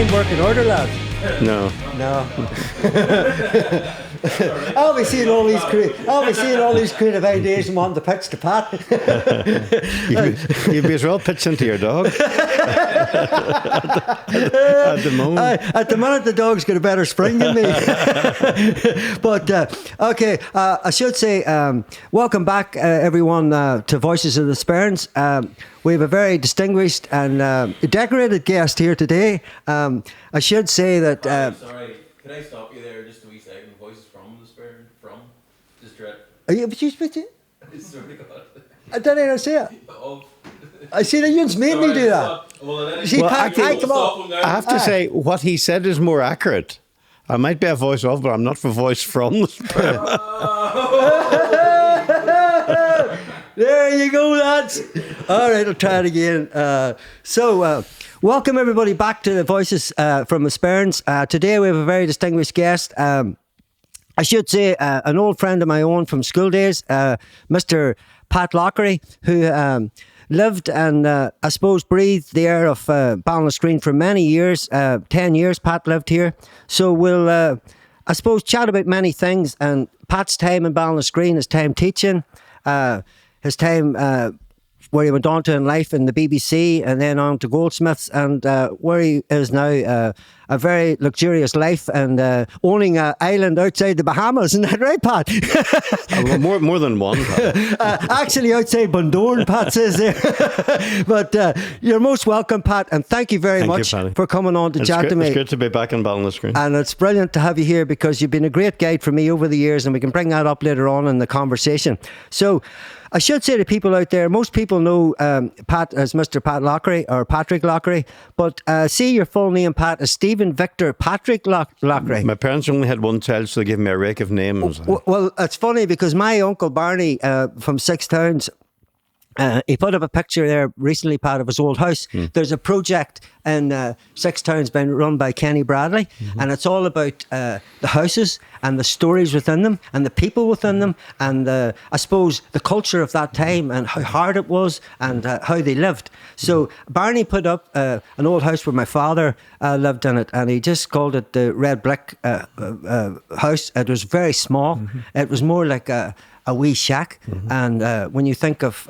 homework in order, lads? No. I'll be seeing all these creative ideas and wanting to pitch to Pat. You'd be as well pitching to your dog. At the moment. At the minute, the dog's got a better spring than me. But, okay, I should say, welcome back, everyone, to Voices of the Sperrins. We have a very distinguished and decorated guest here today. I should say that... Sorry, can I stop you there just a wee second? Voices from the Sperrin, just direct. Are you speak to? I swear to God. I didn't even say it. I see that you've made me do that. See, Well, Pat, come on. I have to say, what he said is more accurate. I might be a voice of, but I'm not for voice from the Sperrin. There you go, lads. All right, I'll try it again. Welcome everybody back to the Voices from the Sperrins. Today we have a very distinguished guest. I should say an old friend of my own from school days, Mr. Pat Loughrey, who lived and I suppose breathed the air of Ballinascreen for many years. 10 years Pat lived here. So we'll, I suppose, chat about many things. And Pat's time in Ballinascreen, his time teaching, his time where he went on to in life in the BBC and then on to Goldsmiths, and where he is now, a very luxurious life and owning an island outside the Bahamas. Isn't that right, Pat? More than one. Actually, outside Bundoran, Pat says there. But you're most welcome, Pat, and thank you very much for coming on to chat to me. It's good to be back in Ballinascreen. And it's brilliant to have you here because you've been a great guide for me over the years, and we can bring that up later on in the conversation. So, I should say to people out there, most people know Pat as Mr. Pat Loughrey or Patrick Loughrey, but see your full name, Pat, is Stephen Victor Patrick Loughrey. My parents only had one child, so they gave me a rake of names. Well, it's funny because my uncle Barney from Six Towns, he put up a picture there recently, Pat, of his old house. There's a project in Six Towns being run by Kenny Bradley, and it's all about the houses and the stories within them and the people within them, and I suppose the culture of that time and how hard it was and how they lived. So Barney put up an old house where my father lived in it, and he just called it the Red Brick House. It was very small. It was more like a wee shack, and when you think of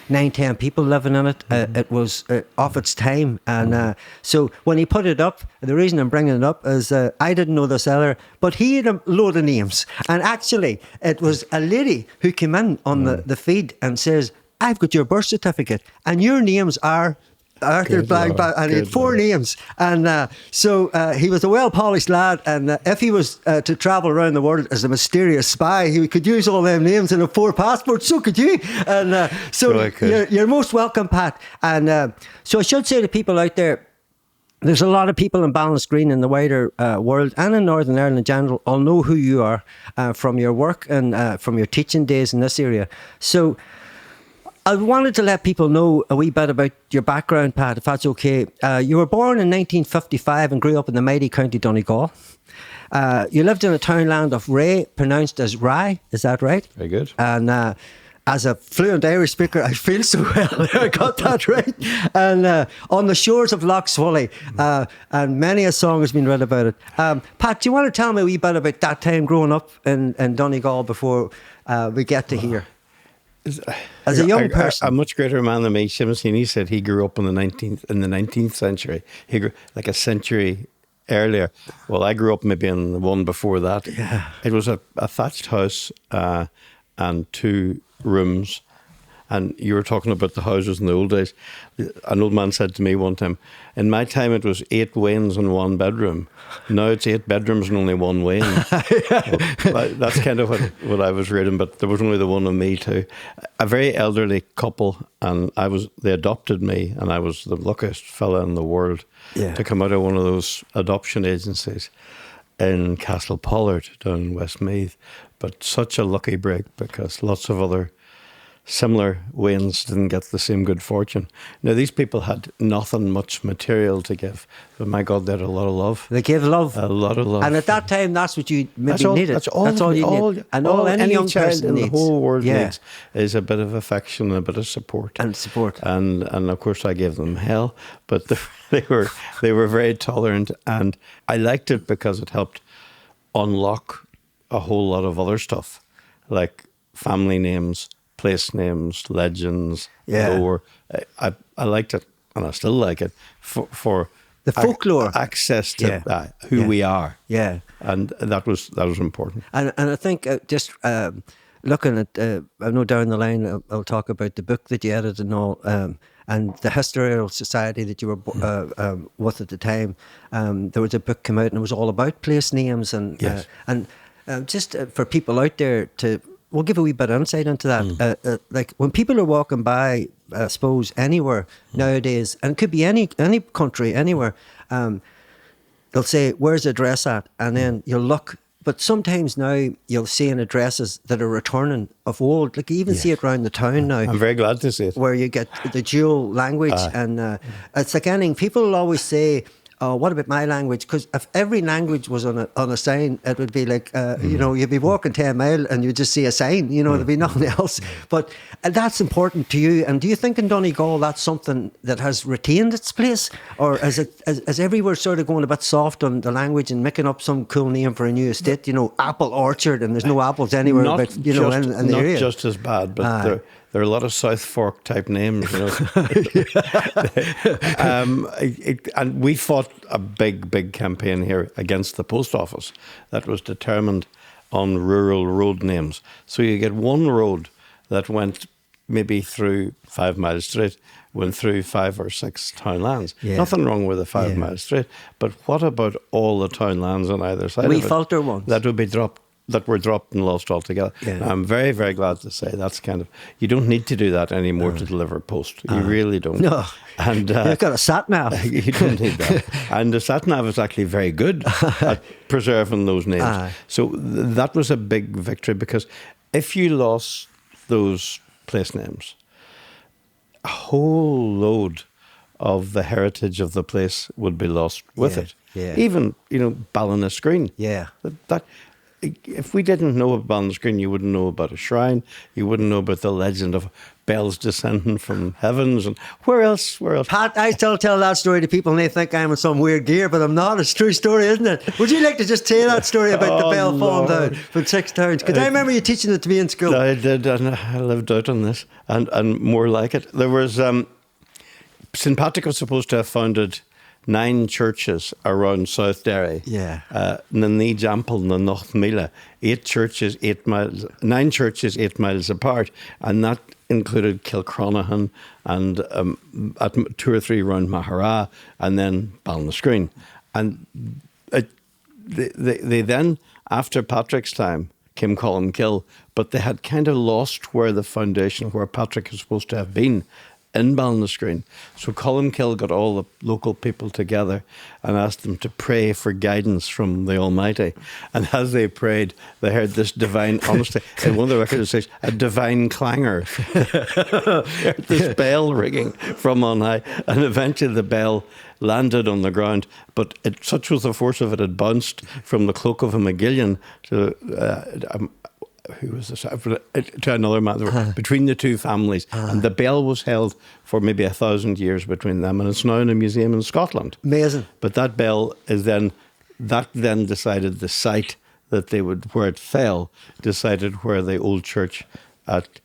9-10 people living in it, it was off its time. And so when he put it up, the reason I'm bringing it up is I didn't know this either, but he had a load of names, and actually it was a lady who came in on the feed and says, "I've got your birth certificate and your names are Arthur Black," and he had 4 names, and so he was a well-polished lad, and if he was to travel around the world as a mysterious spy, he could use all them names in a 4 passports. So could you, and so you're most welcome, Pat. And so I should say to people out there, there's a lot of people in Ballinascreen in the wider world and in Northern Ireland in general all know who you are from your work and from your teaching days in this area. So I wanted to let people know a wee bit about your background, Pat, if that's okay. You were born in 1955 and grew up in the mighty County Donegal. You lived in a townland of Ray, pronounced as Rye, is that right? Very good. And as a fluent Irish speaker, I feel so well. I got that right. And on the shores of Lough Swilly, and many a song has been read about it. Pat, do you want to tell me a wee bit about that time growing up in Donegal before we get to here? As a young person, a much greater man than me, He said he grew up in the 19th century. He grew like a century earlier. Well, I grew up maybe in the one before that. Yeah. It was a thatched house and 2 rooms. And you were talking about the houses in the old days. An old man said to me one time, in my time it was 8 wains and 1 bedroom. Now it's 8 bedrooms and only 1 wain. Well, that's kind of what I was reading, but there was only the one of me too. A very elderly couple, and they adopted me, and I was the luckiest fella in the world to come out of one of those adoption agencies in Castle Pollard down in Westmeath. But such a lucky break because lots of other similar wains didn't get the same good fortune. Now, these people had nothing much material to give, but my God, they had a lot of love. They gave love. A lot of love. And at that time, that's what you maybe needed. That's all you need. And all any young child person in needs. the whole world needs is a bit of affection, a bit of support. And support. And of course, I gave them hell, but they were very tolerant, and I liked it because it helped unlock a whole lot of other stuff, like family names, place names, legends, lore. I liked it, and I still like it, for the folklore, access to who we are. Yeah, and that was important. And I think just looking at, I know down the line I'll talk about the book that you edited and all, and the Historical Society that you were with at the time. There was a book come out, and it was all about place names, and just for people out there we'll give a wee bit of insight into that. Like when people are walking by, I suppose, anywhere nowadays, and it could be any country, anywhere, they'll say, "Where's the address at?" And then you'll look. But sometimes now you'll see in addresses that are returning of old. Like you even see it around the town now. I'm very glad to see it. Where you get the dual language. And it's like anything. People will always say, "Oh, what about my language?" Because if every language was on a sign, it would be like, you'd be walking 10 miles and you'd just see a sign, there'd be nothing else. But that's important to you. And do you think in Donegal that's something that has retained its place? Or is everywhere sort of going a bit soft on the language and making up some cool name for a new estate, apple orchard, and there's no apples anywhere, in the area? Not just as bad, but there are a lot of South Fork type names, and we fought a big campaign here against the post office that was determined on rural road names. So you get one road that went maybe through 5 Mile Street, went through 5 or 6 townlands. Yeah. Nothing wrong with a 5 Mile Street, but what about all the townlands on either side of it? We filter ones. That would be dropped. That were dropped and lost altogether. Yeah. I'm very, very glad to say that's you don't need to do that anymore to deliver post. You really don't. No. And you've got a sat-nav. You don't need that. And the sat-nav is actually very good at preserving those names. So that was a big victory, because if you lost those place names, a whole load of the heritage of the place would be lost with it. Yeah. Even, Ballinascreen. Yeah. If we didn't know about Ballinascreen, you wouldn't know about a shrine. You wouldn't know about the legend of bells descending from heavens. And where else? Pat, I still tell that story to people and they think I'm in some weird gear, but I'm not. It's a true story, isn't it? Would you like to just tell that story about the bell falling down from 6 towns? Because I remember you teaching it to me in school. I did, and I lived out on this, and more like it. There was, St. Patrick was supposed to have founded 9 churches around South Derry. Yeah. Na ní Jampel na Noch Mile. 8 churches, 9 churches 8 miles apart, and that included Kilcronahan and 2 or 3 around Mahara, and then Ballinascreen. And they then, after Patrick's time, came Colm, but they had kind of lost where the foundation, where Patrick is supposed to have been, in Ballinascreen. So Colm got all the local people together and asked them to pray for guidance from the Almighty. And as they prayed, they heard this divine, honestly, in one of the records it says, a divine clangor. This bell ringing from on high. And eventually the bell landed on the ground, but such was the force of it, it bounced from the cloak of a McGuigan to who was this? To another man, between the two families. And the bell was held for maybe 1,000 years between them, and it's now in a museum in Scotland. Amazing. But that bell is then decided the site that they would, where it fell, decided where the old church at,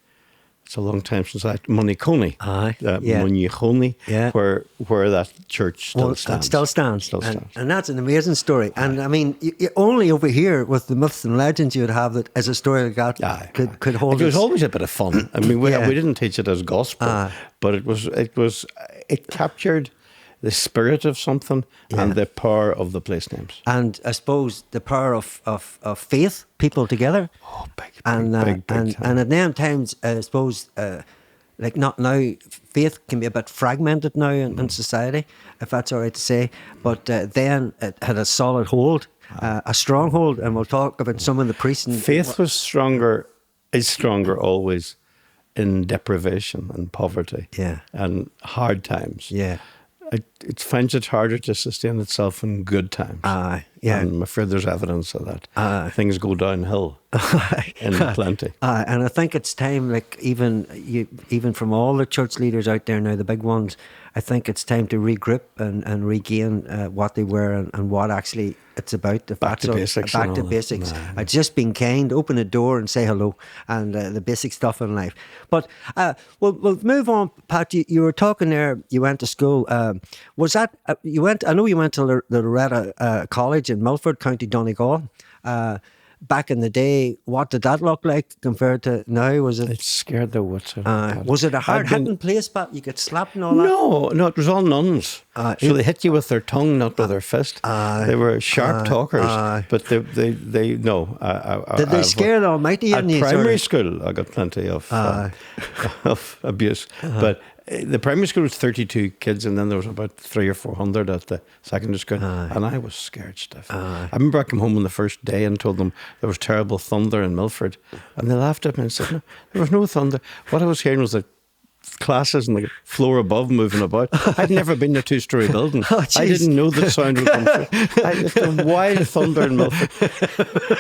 it's a long time since Moneyconey, Moneyconey, where that church still stands. It still stands. And that's an amazing story. And I mean, only over here with the myths and legends you would have that as a story like that could hold. It was always a bit of fun. I mean, we didn't teach it as gospel, but it captured the spirit of something and the power of the place names. And I suppose the power of faith, people together. Oh, big and at them times, I suppose, like not now, faith can be a bit fragmented now in society, if that's all right to say. But then it had a solid hold, a strong hold, and we'll talk about some of the priests. Faith was stronger, is stronger always in deprivation and poverty Yeah. and hard times, Yeah. it finds it harder to sustain itself in good times. Yeah. And I'm afraid there's evidence of that. Things go downhill in plenty. And I think it's time, like even from all the church leaders out there now, the big ones, I think it's time to regroup and regain what they were and what actually it's about. Back to basics. Back to basics. Just being kind, open a door and say hello, and the basic stuff in life. But we'll move on, Pat. You were talking there. You went to school. Was that you went? I know you went to the Loretta College in Milford, County Donegal. Back in the day, what did that look like compared to now? Was it? It scared the wits out of me. Was it a hard-hitting place, Pat? You get slapped and all that? No, it was all nuns. So they hit you with their tongue, not with their fist. They were sharp talkers, but they no. Did they scare the almighty at in you? primary school, I got plenty of abuse, but the primary school was 32 kids, and then there was about 300 or 400 at the secondary school, and I was scared stiff. I remember I came home on the first day and told them there was terrible thunder in Milford, and they laughed at me and said, "No, there was no thunder. What I was hearing was the classes on the floor above moving about. I'd never been in a two-storey building. I didn't know the sound would come through. It's the wild thunder in Milford.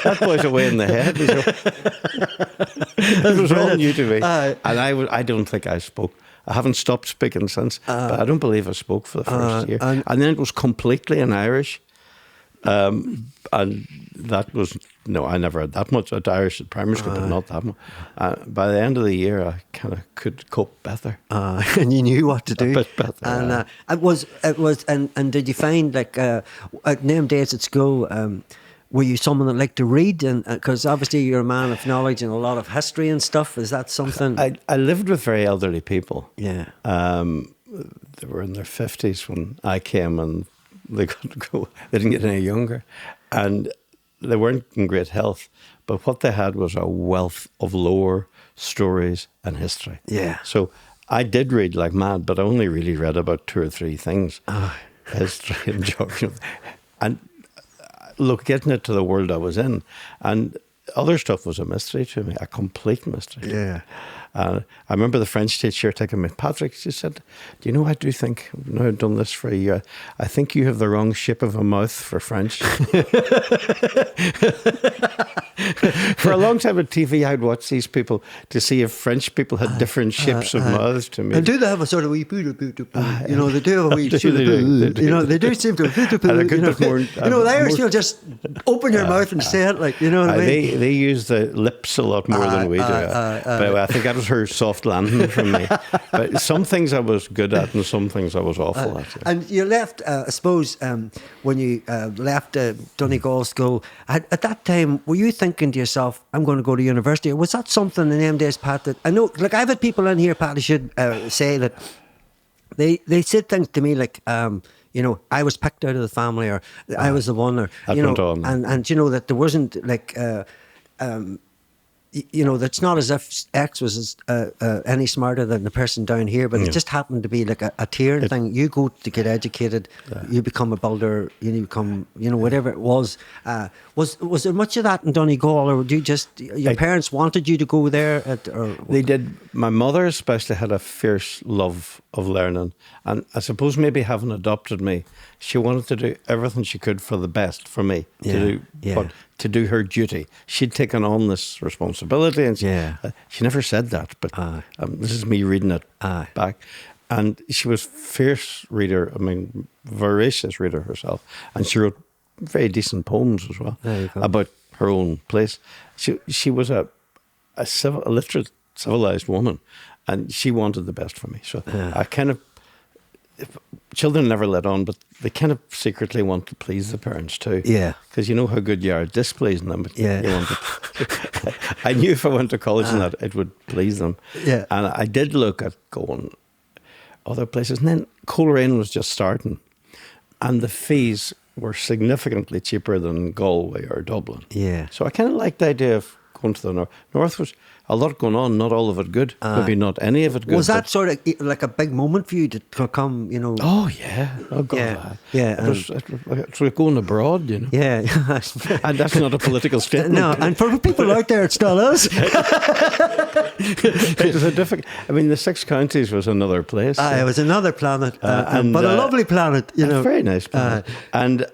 That boy's away in the head. It was all new to me, and I don't think I spoke. I haven't stopped speaking since, but I don't believe I spoke for the first year. And then it was completely in Irish. And that was, I never had that much Irish at primary school, but not that much. By the end of the year, I kind of could cope better. And you knew what to do. A bit better. And it was, and did you find, like, at them days at school, were you someone that liked to read? And because obviously you're a man of knowledge and a lot of history and stuff. Is that something? I lived with very elderly people. Yeah. They were in their 50s when I came, and they couldn't go. They didn't get any younger, and they weren't in great health. But what they had was a wealth of lore, stories, and history. Yeah. So I did read like mad, but I only really read about 2 or 3 things: history and geography, and look, getting it to the world I was in, and other stuff was a mystery to me, a complete mystery. Yeah. I remember the French teacher taking me, Patrick, she said, "Do you know, I do think, now I've done this for a year, I think you have the wrong shape of a mouth for French." For a long time at TV, I'd watch these people to see if French people had different shapes of mouths to me. And do they have a sort of wee boo, they do have a wee they do. they do seem to the Irish people just open your mouth and say it, like, you know what I mean? They use the lips a lot more than we do. But I think that was her soft landing from me. But some things I was good at and some things I was awful at. And you left, I suppose, when you left Donegal School, at that time, were you thinking to yourself, I'm going to go to university? Or was that something in them days, Pat, that I know, like, I've had people in here, Pat, I should say that they said things to me like, I was picked out of the family, or I was the one, or, and that there wasn't, like, that's not as if X was any smarter than the person down here, but it just happened to be like a tier thing. You go to get educated, you become a builder, you become, whatever it was. Was there much of that in Donegal, or do you just, your parents wanted you to go there? They did. My mother especially had a fierce love of learning, and I suppose maybe having adopted me, she wanted to do everything she could for the best for me, to do her duty. She'd taken on this responsibility, and she never said that, but this is me reading it back. And she was fierce reader, voracious reader herself, and she wrote very decent poems as well about her own place. She was a literate, civilized woman, and she wanted the best for me. So I kind of, children never let on, but they kind of secretly want to please the parents too. Yeah. Because you know how good you are at displeasing them, but you want to. I knew if I went to college and that, it would please them. Yeah. And I did look at going other places. And then Coleraine was just starting, and the fees were significantly cheaper than Galway or Dublin. Yeah. So I kind of liked the idea of going to the north. North was, a lot going on, not all of it good, maybe not any of it good. Was that sort of like a big moment for you to come, you know? Oh, yeah. Oh, God. Yeah, yeah. It's like going abroad, you know. Yeah. And that's not a political statement. No, and for people out there, it still is. It was a difficult... I mean, the Six Counties was another place. It was another planet, but a lovely planet, you know. A very nice planet. And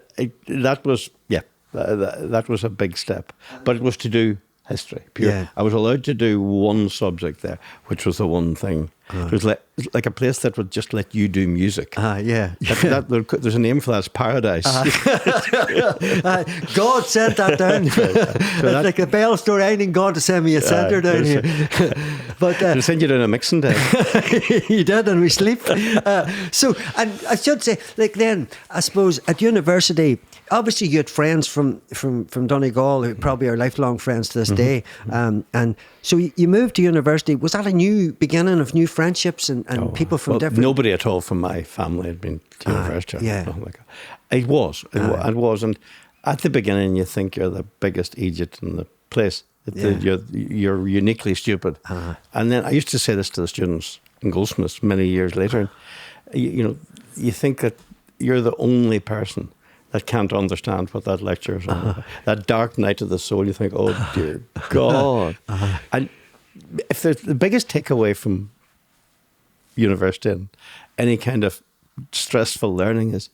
that was, that was a big step. But it was to do history, pure. Yeah. I was allowed to do one subject there, which was the one thing. It was like a place that would just let you do music. Yeah. There's a name for that, it's Paradise. God sent that down. It's like a Bell story. I need God to send me a centre down here. But They'll send you down a mixing day. He did, and we sleep. So, and I should say, like then, I suppose at university, obviously you had friends from Donegal who probably are lifelong friends to this day. And so you moved to university. Was that a new beginning of new friendships and people from different... Nobody at all from my family had been to university. Yeah. It was. It was. And at the beginning, you think you're the biggest idiot in the place. You're uniquely stupid. And then I used to say this to the students in Goldsmiths many years later. You think that you're the only person that can't understand what that lecture is on. That dark night of the soul, you think, oh dear God. And if there's the biggest takeaway from university and any kind of stressful learning is,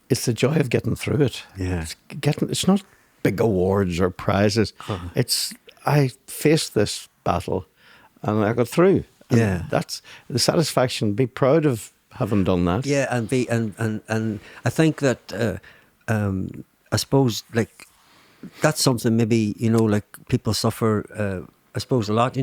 it's the joy of getting through it. Yeah. It's not big awards or prizes. I faced this battle and I got through. And that's the satisfaction. Be proud of having done that. Yeah, and I think that I suppose like that's something maybe like people suffer. I suppose a lot.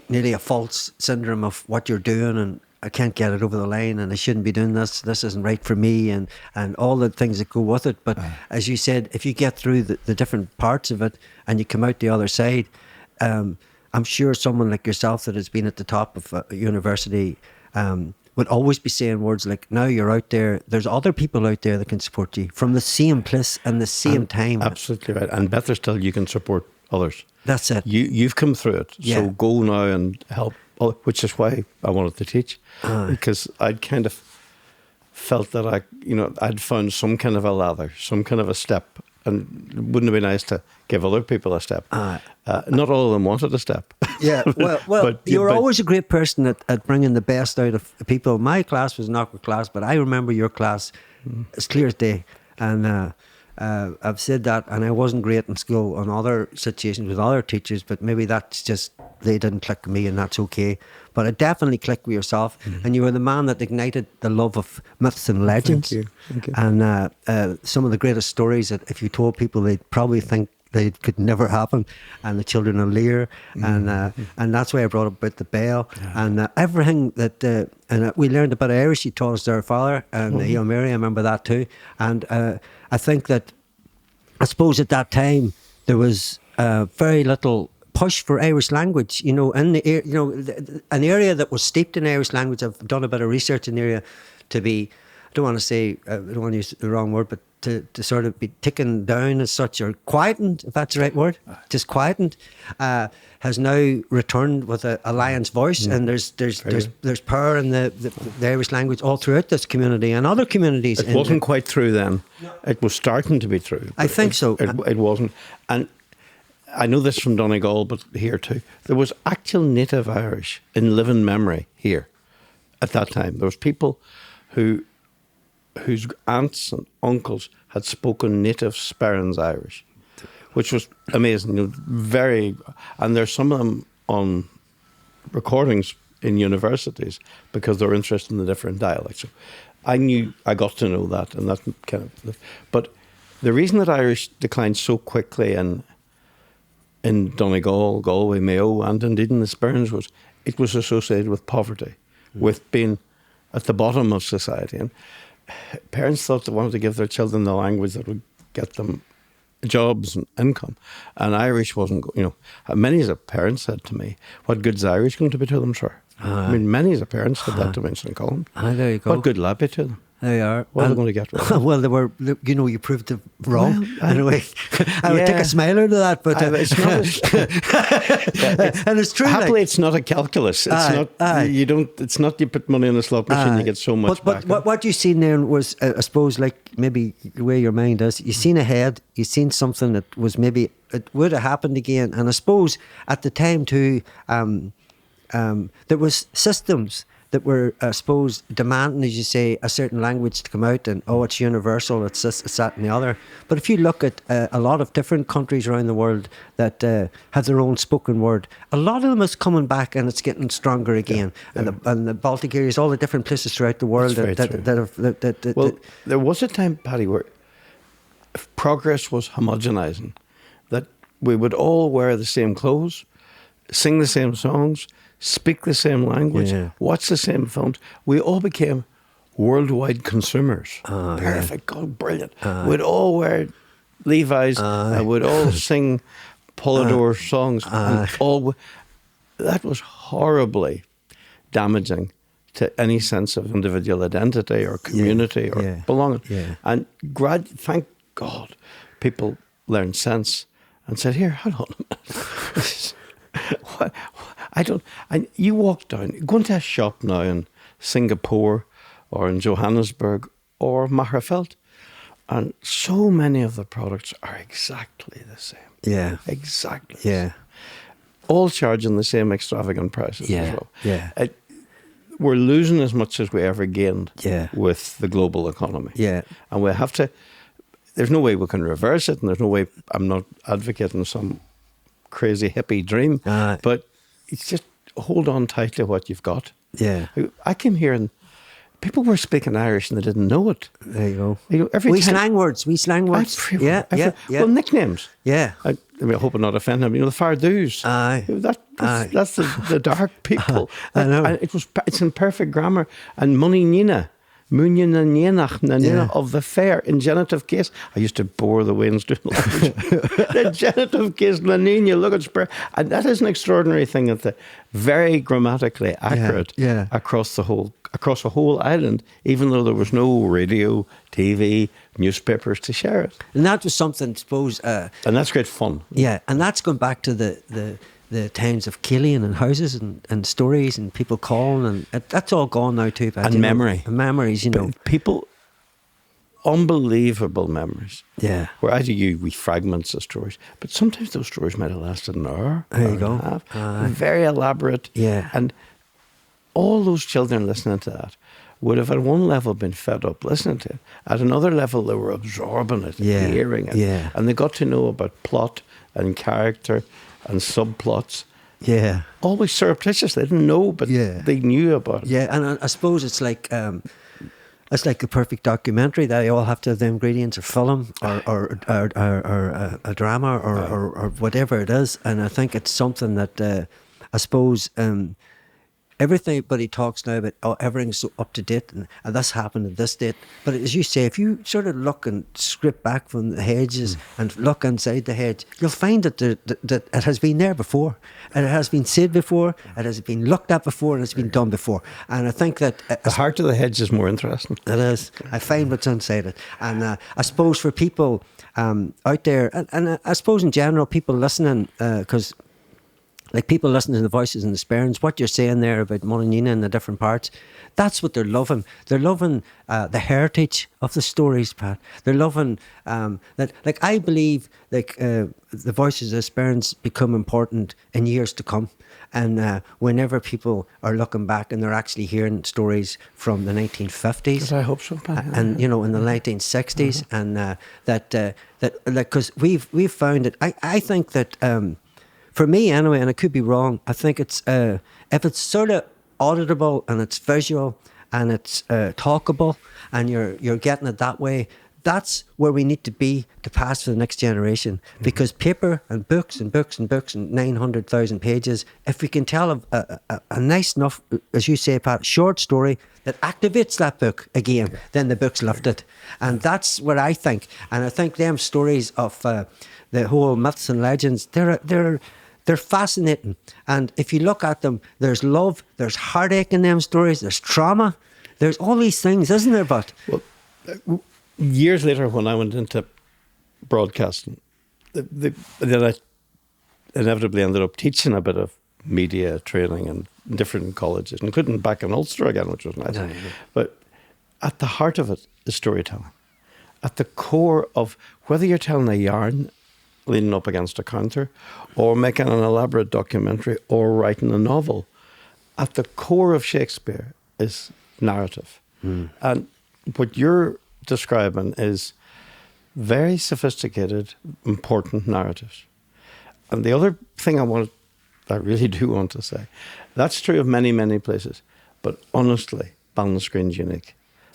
Nearly a false syndrome of what you're doing, and I can't get it over the line, and I shouldn't be doing this. This isn't right for me, and all the things that go with it. But as you said, if you get through the different parts of it and you come out the other side. I'm sure someone like yourself that has been at the top of a university would always be saying words like, now you're out there, there's other people out there that can support you from the same place and the same time. Absolutely right. And better still, you can support others. That's it. You've come through it. Yeah. So go now and help, which is why I wanted to teach. Because I'd kind of felt that I'd found some kind of a ladder, some kind of a step. And wouldn't it be nice to give other people a step? Not all of them wanted a step. Yeah, well, you're always a great person at bringing the best out of people. My class was an awkward class, but I remember your class as clear as day. And I've said that, and I wasn't great in school on other situations with other teachers, but maybe that's just, they didn't click with me, and that's okay. But it definitely clicked with yourself, and you were the man that ignited the love of myths and legends. Thank you. And some of the greatest stories that if you told people, they'd probably think they could never happen, and the children of Lear, and that's why I brought up about the bell, and everything that, and we learned about Irish. He taught us their father, and Hail Mary, I remember that too. And I think that, I suppose at that time, there was very little push for Irish language, in the an area that was steeped in Irish language. I've done a bit of research in the area to be, I don't want to use the wrong word, but to sort of be taken down as such, or quietened, if that's the right word, just quietened, has now returned with a lion's voice, and there's power in the Irish language all throughout this community and other communities. It wasn't quite through then. No. It was starting to be through. I think so. It wasn't. And I know this from Donegal, but here too. There was actual native Irish in living memory here at that time. There was people whose aunts and uncles had spoken native Sperrins Irish, which was amazing. And there's some of them on recordings in universities because they're interested in the different dialects. So I got to know that, and that kind of. But the reason that Irish declined so quickly in Donegal, Galway, Mayo, and indeed in the Sperrins was it was associated with poverty, with being at the bottom of society. And parents thought they wanted to give their children the language that would get them jobs and income. And Irish wasn't, many as a parent said to me, what good's Irish going to be to them, sir? I mean, many as a parent said that to me in Colm. There you go. What good will that be to them? They are. What are they going to get wrong? Well, they were. You know, you proved it wrong. Well, in a way, I would take a smiler to that, but it's not. and it's true. Happily, like, it's not a calculus. It's not. You don't. It's not. You put money in a slot machine, you get so much but back. what you seen there was, I suppose, like maybe the way your mind is. You seen ahead. You seen something that was maybe it would have happened again. And I suppose at the time too, there was systems that were, I suppose, demanding, as you say, a certain language to come out, and it's universal, it's this, it's that, and the other. But if you look at a lot of different countries around the world that have their own spoken word, a lot of them is coming back, and it's getting stronger again. Yeah. And the Baltic areas, all the different places throughout the world Well, there was a time, Paddy, where progress was homogenizing, that we would all wear the same clothes, sing the same songs, speak the same language, watch the same films. We all became worldwide consumers. Perfect. God, brilliant. We'd all wear Levi's and we'd all sing Polydor songs. And that was horribly damaging to any sense of individual identity or community or belonging. Yeah. And thank God people learned sense and said, here, hold on a minute. You walk down, go into a shop now in Singapore or in Johannesburg or Mahrefeld, and so many of the products are exactly the same. Yeah. Exactly. Yeah. All charging the same extravagant prices as well. Yeah. We're losing as much as we ever gained with the global economy. Yeah. And we have to, there's no way we can reverse it, and there's no way, I'm not advocating some crazy hippie dream, but it's just hold on tight to what you've got. Yeah. I came here and people were speaking Irish and they didn't know it. There you go. You know, We slang words. Yeah. Well, nicknames. Yeah. I hope I'm not offending them. You know, the Fardoos. That's the dark people. I know. And it's in perfect grammar. And Money Nina. Munyan na Nienach na Nina of the fair in genitive case. I used to bore the winds doing language. The genitive case, na Nina, look at Sperrins. And that is an extraordinary thing that the very grammatically accurate across a whole island, even though there was no radio, TV, newspapers to share it. And that was something, I suppose. And that's great fun. Yeah, and that's going back to the times of Killian and houses and stories and people calling, and that's all gone now too. Pat, and memory. And memories, People, unbelievable memories. Yeah. Where I do we fragments of stories, but sometimes those stories might have lasted an hour. There you go. And a half. Very elaborate. Yeah. And all those children listening to that would have at one level been fed up listening to it. At another level, they were absorbing it, hearing it. Yeah. And they got to know about plot and character and subplots. Yeah. Always surreptitious. They didn't know, but they knew about it. Yeah, and I suppose it's like a perfect documentary. They all have to have the ingredients of film or a drama or whatever it is. And I think it's something that I suppose everybody talks now about everything's so up to date and this happened at this date. But as you say, if you sort of look and script back from the hedges and look inside the hedge, you'll find that that it has been there before, and it has been said before, it has been looked at before, and it's been done before. And I think that the heart of the hedge is more interesting. It is. I find what's inside it, and I suppose for people out there, and I suppose in general, people listening, because. Like people listening to the voices in the Sperrins, what you're saying there about Mononina and the different parts, that's what they're loving. They're loving the heritage of the stories, Pat. They're loving that. Like I believe, the voices of the Sperrins become important in years to come, and whenever people are looking back and they're actually hearing stories from the 1950s, I hope so, Pat. And in the 1960s, and that because we've found it. I think that. For me, anyway, and I could be wrong, I think it's if it's sort of auditable and it's visual and it's talkable and you're getting it that way, that's where we need to be to pass for the next generation. Because paper and books and books and books and 900,000 pages, if we can tell a nice enough, as you say, Pat, short story that activates that book again, then the book's lifted. And that's what I think. And I think them stories of the whole myths and legends, they're fascinating. And if you look at them, there's love, there's heartache in them stories, there's trauma, There's all these things, isn't there? But Years later, when I went into broadcasting, then I inevitably ended up teaching a bit of media training in different colleges, including back in Ulster again, which was nice. But at the heart of it is storytelling. At the core of whether you're telling a yarn leaning up against a counter or making an elaborate documentary or writing a novel, at the core of Shakespeare is narrative. And what you're describing is very sophisticated, important narratives. And the other thing I really do want to say, that's true of many, many places, but honestly, Ballinascreen's unique.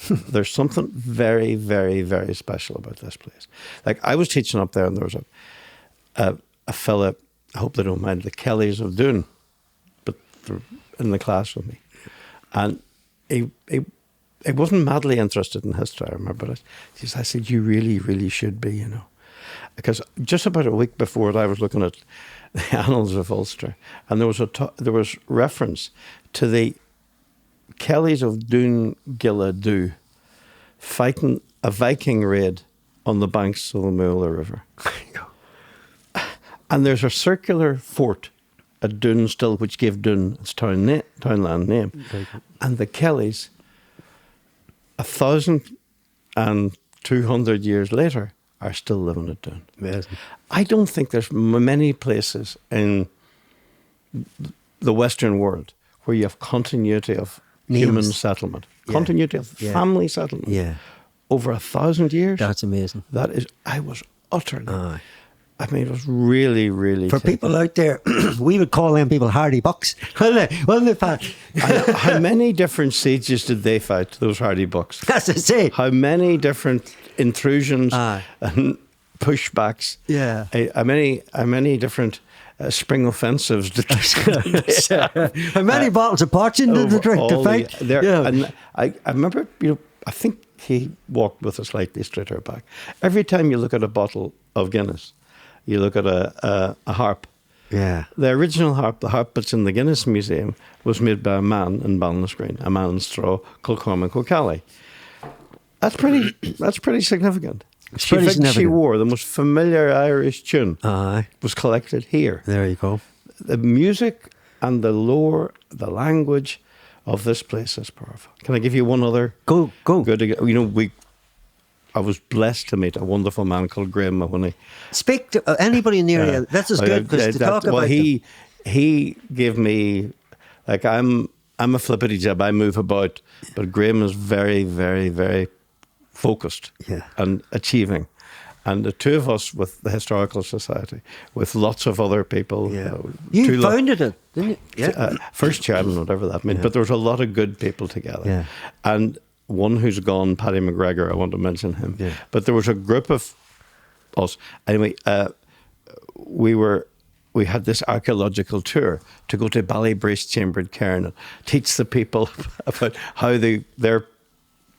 There's something very, very, very special about this place. Like, I was teaching up there, and there was a fella, I hope they don't mind, the Kellys of Doon, but they're in the class with me. And he wasn't madly interested in history, I remember. But I said, you really, really should be, you know. Because just about a week before it, I was looking at the annals of Ulster, and there was reference to the Kellys of Doon Gilla fighting a Viking raid on the banks of the Muella River. And there's a circular fort at Doon still, which gave Doon its townland name. And the Kellys, 1,200 years later, are still living at Doon. Amazing. I don't think there's many places in the Western world where you have continuity of human settlement, continuity of family settlement over 1,000 years. That's amazing. That is, I was utterly. I mean, it was really, really. For people out there, we would call them people hardy bucks, wouldn't they, Pat? How many different sieges did they fight, those hardy bucks? That's a say. How many different intrusions and pushbacks? Yeah. How many different spring offensives did they How many bottles of potion did they drink to fight? And I remember, I think he walked with a slightly straighter back. Every time you look at a bottle of Guinness, you look at a harp. Yeah. The original harp, the harp that's in the Guinness Museum, was made by a man in Ballinascreen, a man in straw called Colm O'Callaghan. That's pretty significant. She wore the most familiar Irish tune was collected here. There you go. The music and the lore, the language of this place is powerful. Can I give you one other? Go. Good. I was blessed to meet a wonderful man called Graham Mahoney. Speak to anybody in the area. That's as good because to talk about. Well, he gave me, like, I'm a flippity jib. I move about, but Graham is very, very, very focused and achieving. And the two of us with the Historical Society, with lots of other people. You founded it, didn't you? Yeah. First chairman, whatever that means. But there was a lot of good people together. Yeah. And one who's gone, Paddy McGregor, I want to mention him. Yeah. But there was a group of us. Anyway, we had this archaeological tour to go to Ballybreast Chambered Cairn and teach the people about how their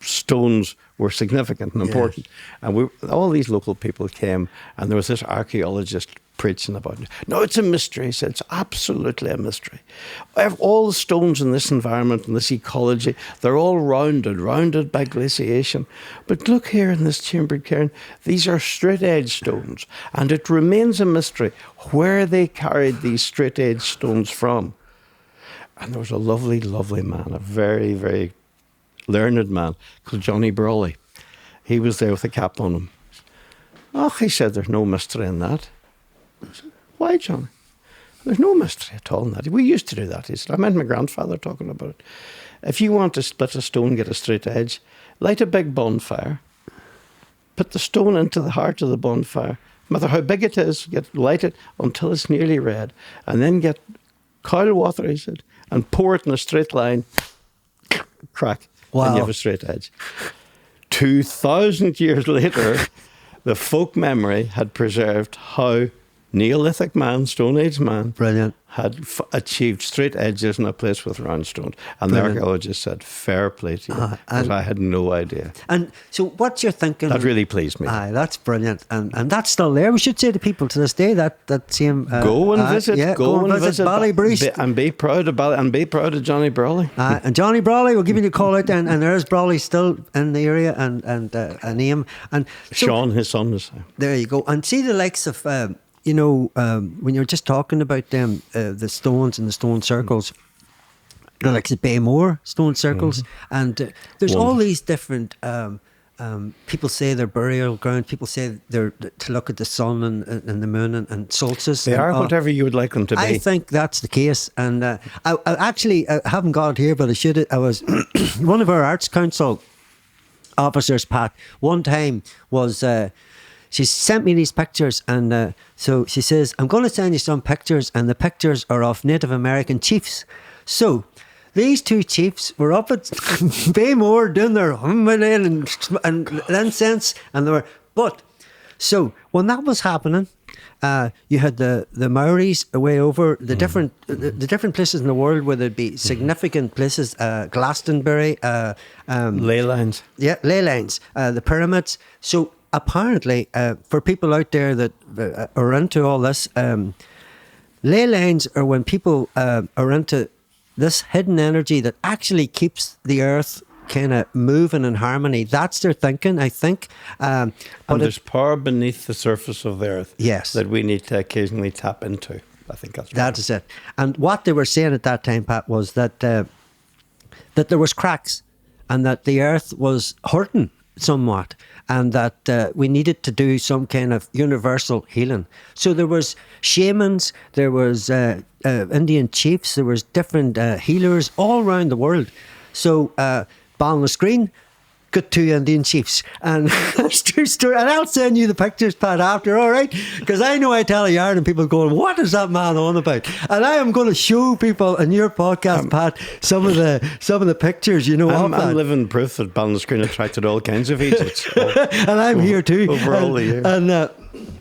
stones were significant and important. And all these local people came, and there was this archaeologist preaching about it. No, it's a mystery. He said, it's absolutely a mystery. All the stones in this environment and this ecology, they're all rounded by glaciation. But look here in this chambered cairn, these are straight edge stones, and it remains a mystery where they carried these straight edge stones from. And there was a lovely, lovely man, a very, very learned man called Johnny Brawley. He was there with a cap on him. Oh, he said, there's no mystery in that. I said, why, Johnny? There's no mystery at all in that. We used to do that. He said, I meant my grandfather talking about it. If you want to split a stone, get a straight edge, light a big bonfire, put the stone into the heart of the bonfire, no matter how big it is, light it until it's nearly red, and then get coil water, he said, and pour it in a straight line, crack, and you have a straight edge. 2,000 years later, the folk memory had preserved how Neolithic man, Stone Age man, Brilliant. had achieved straight edges in a place with round stones. And the archaeologist said, fair play to you, because I had no idea. And so what's your thinking? That really pleased me. Aye, that's brilliant. And that's still there. We should say to people to this day that same... Go and visit. Yeah, go and visit Ballybreast. And be proud of Johnny Brawley. And Johnny Brawley, we'll give you a call out there. And there's Brawley still in the area and a name. And so, Sean, his son, is there you go. And see the likes of... when you're just talking about them, the stones and the stone circles, like the Beaghmore stone circles, and there's all these different. People say they're burial ground. People say they're to look at the sun and the moon and solstice. They are whatever you would like them to be. I think that's the case, and I actually haven't got it here, but I should. I was one of our Arts Council officers, Pat. One time was. She sent me these pictures, and so she says, I'm going to send you some pictures, and the pictures are of Native American chiefs. So these two chiefs were up at Beaghmore doing their humming and incense, and they were. But so when that was happening, you had the Maoris away over the different places in the world where there'd be significant places, Glastonbury, ley lines. Yeah, ley lines, the pyramids. So apparently, for people out there that are into all this, ley lines are when people are into this hidden energy that actually keeps the earth kind of moving in harmony. That's their thinking, I think. And there's power beneath the surface of the earth. Yes. That we need to occasionally tap into. I think that's right. That is it. And what they were saying at that time, Pat, was that that there was cracks and that the earth was hurting somewhat, and that we needed to do some kind of universal healing. So there was shamans, there was Indian chiefs, there was different healers all around the world. So Ballinascreen got two Indian chiefs, and it's true story. And I'll send you the pictures, Pat, after, all right? Because I know I tell a yarn and people going, what is that man on about? And I am going to show people in your podcast, Pat, some of the pictures, of that. I'm living proof that Ballinascreen attracted all kinds of agents. And I'm here too. Over all the years. And,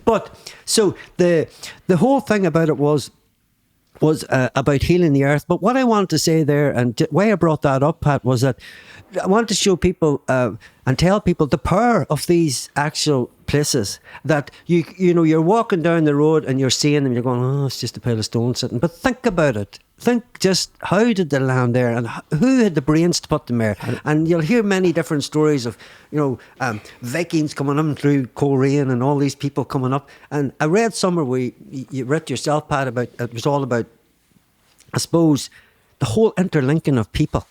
but, so the whole thing about it was about healing the earth. But what I wanted to say there, and why I brought that up, Pat, was that I wanted to show people and tell people the power of these actual places. That you're walking down the road and you're seeing them, you're going, oh, it's just a pile of stone sitting. But think about it. Think just how did they land there, and who had the brains to put them there? And you'll hear many different stories of Vikings coming in through Coleraine and all these people coming up. And I read somewhere where you read yourself, Pat, about it was all about, I suppose, the whole interlinking of people,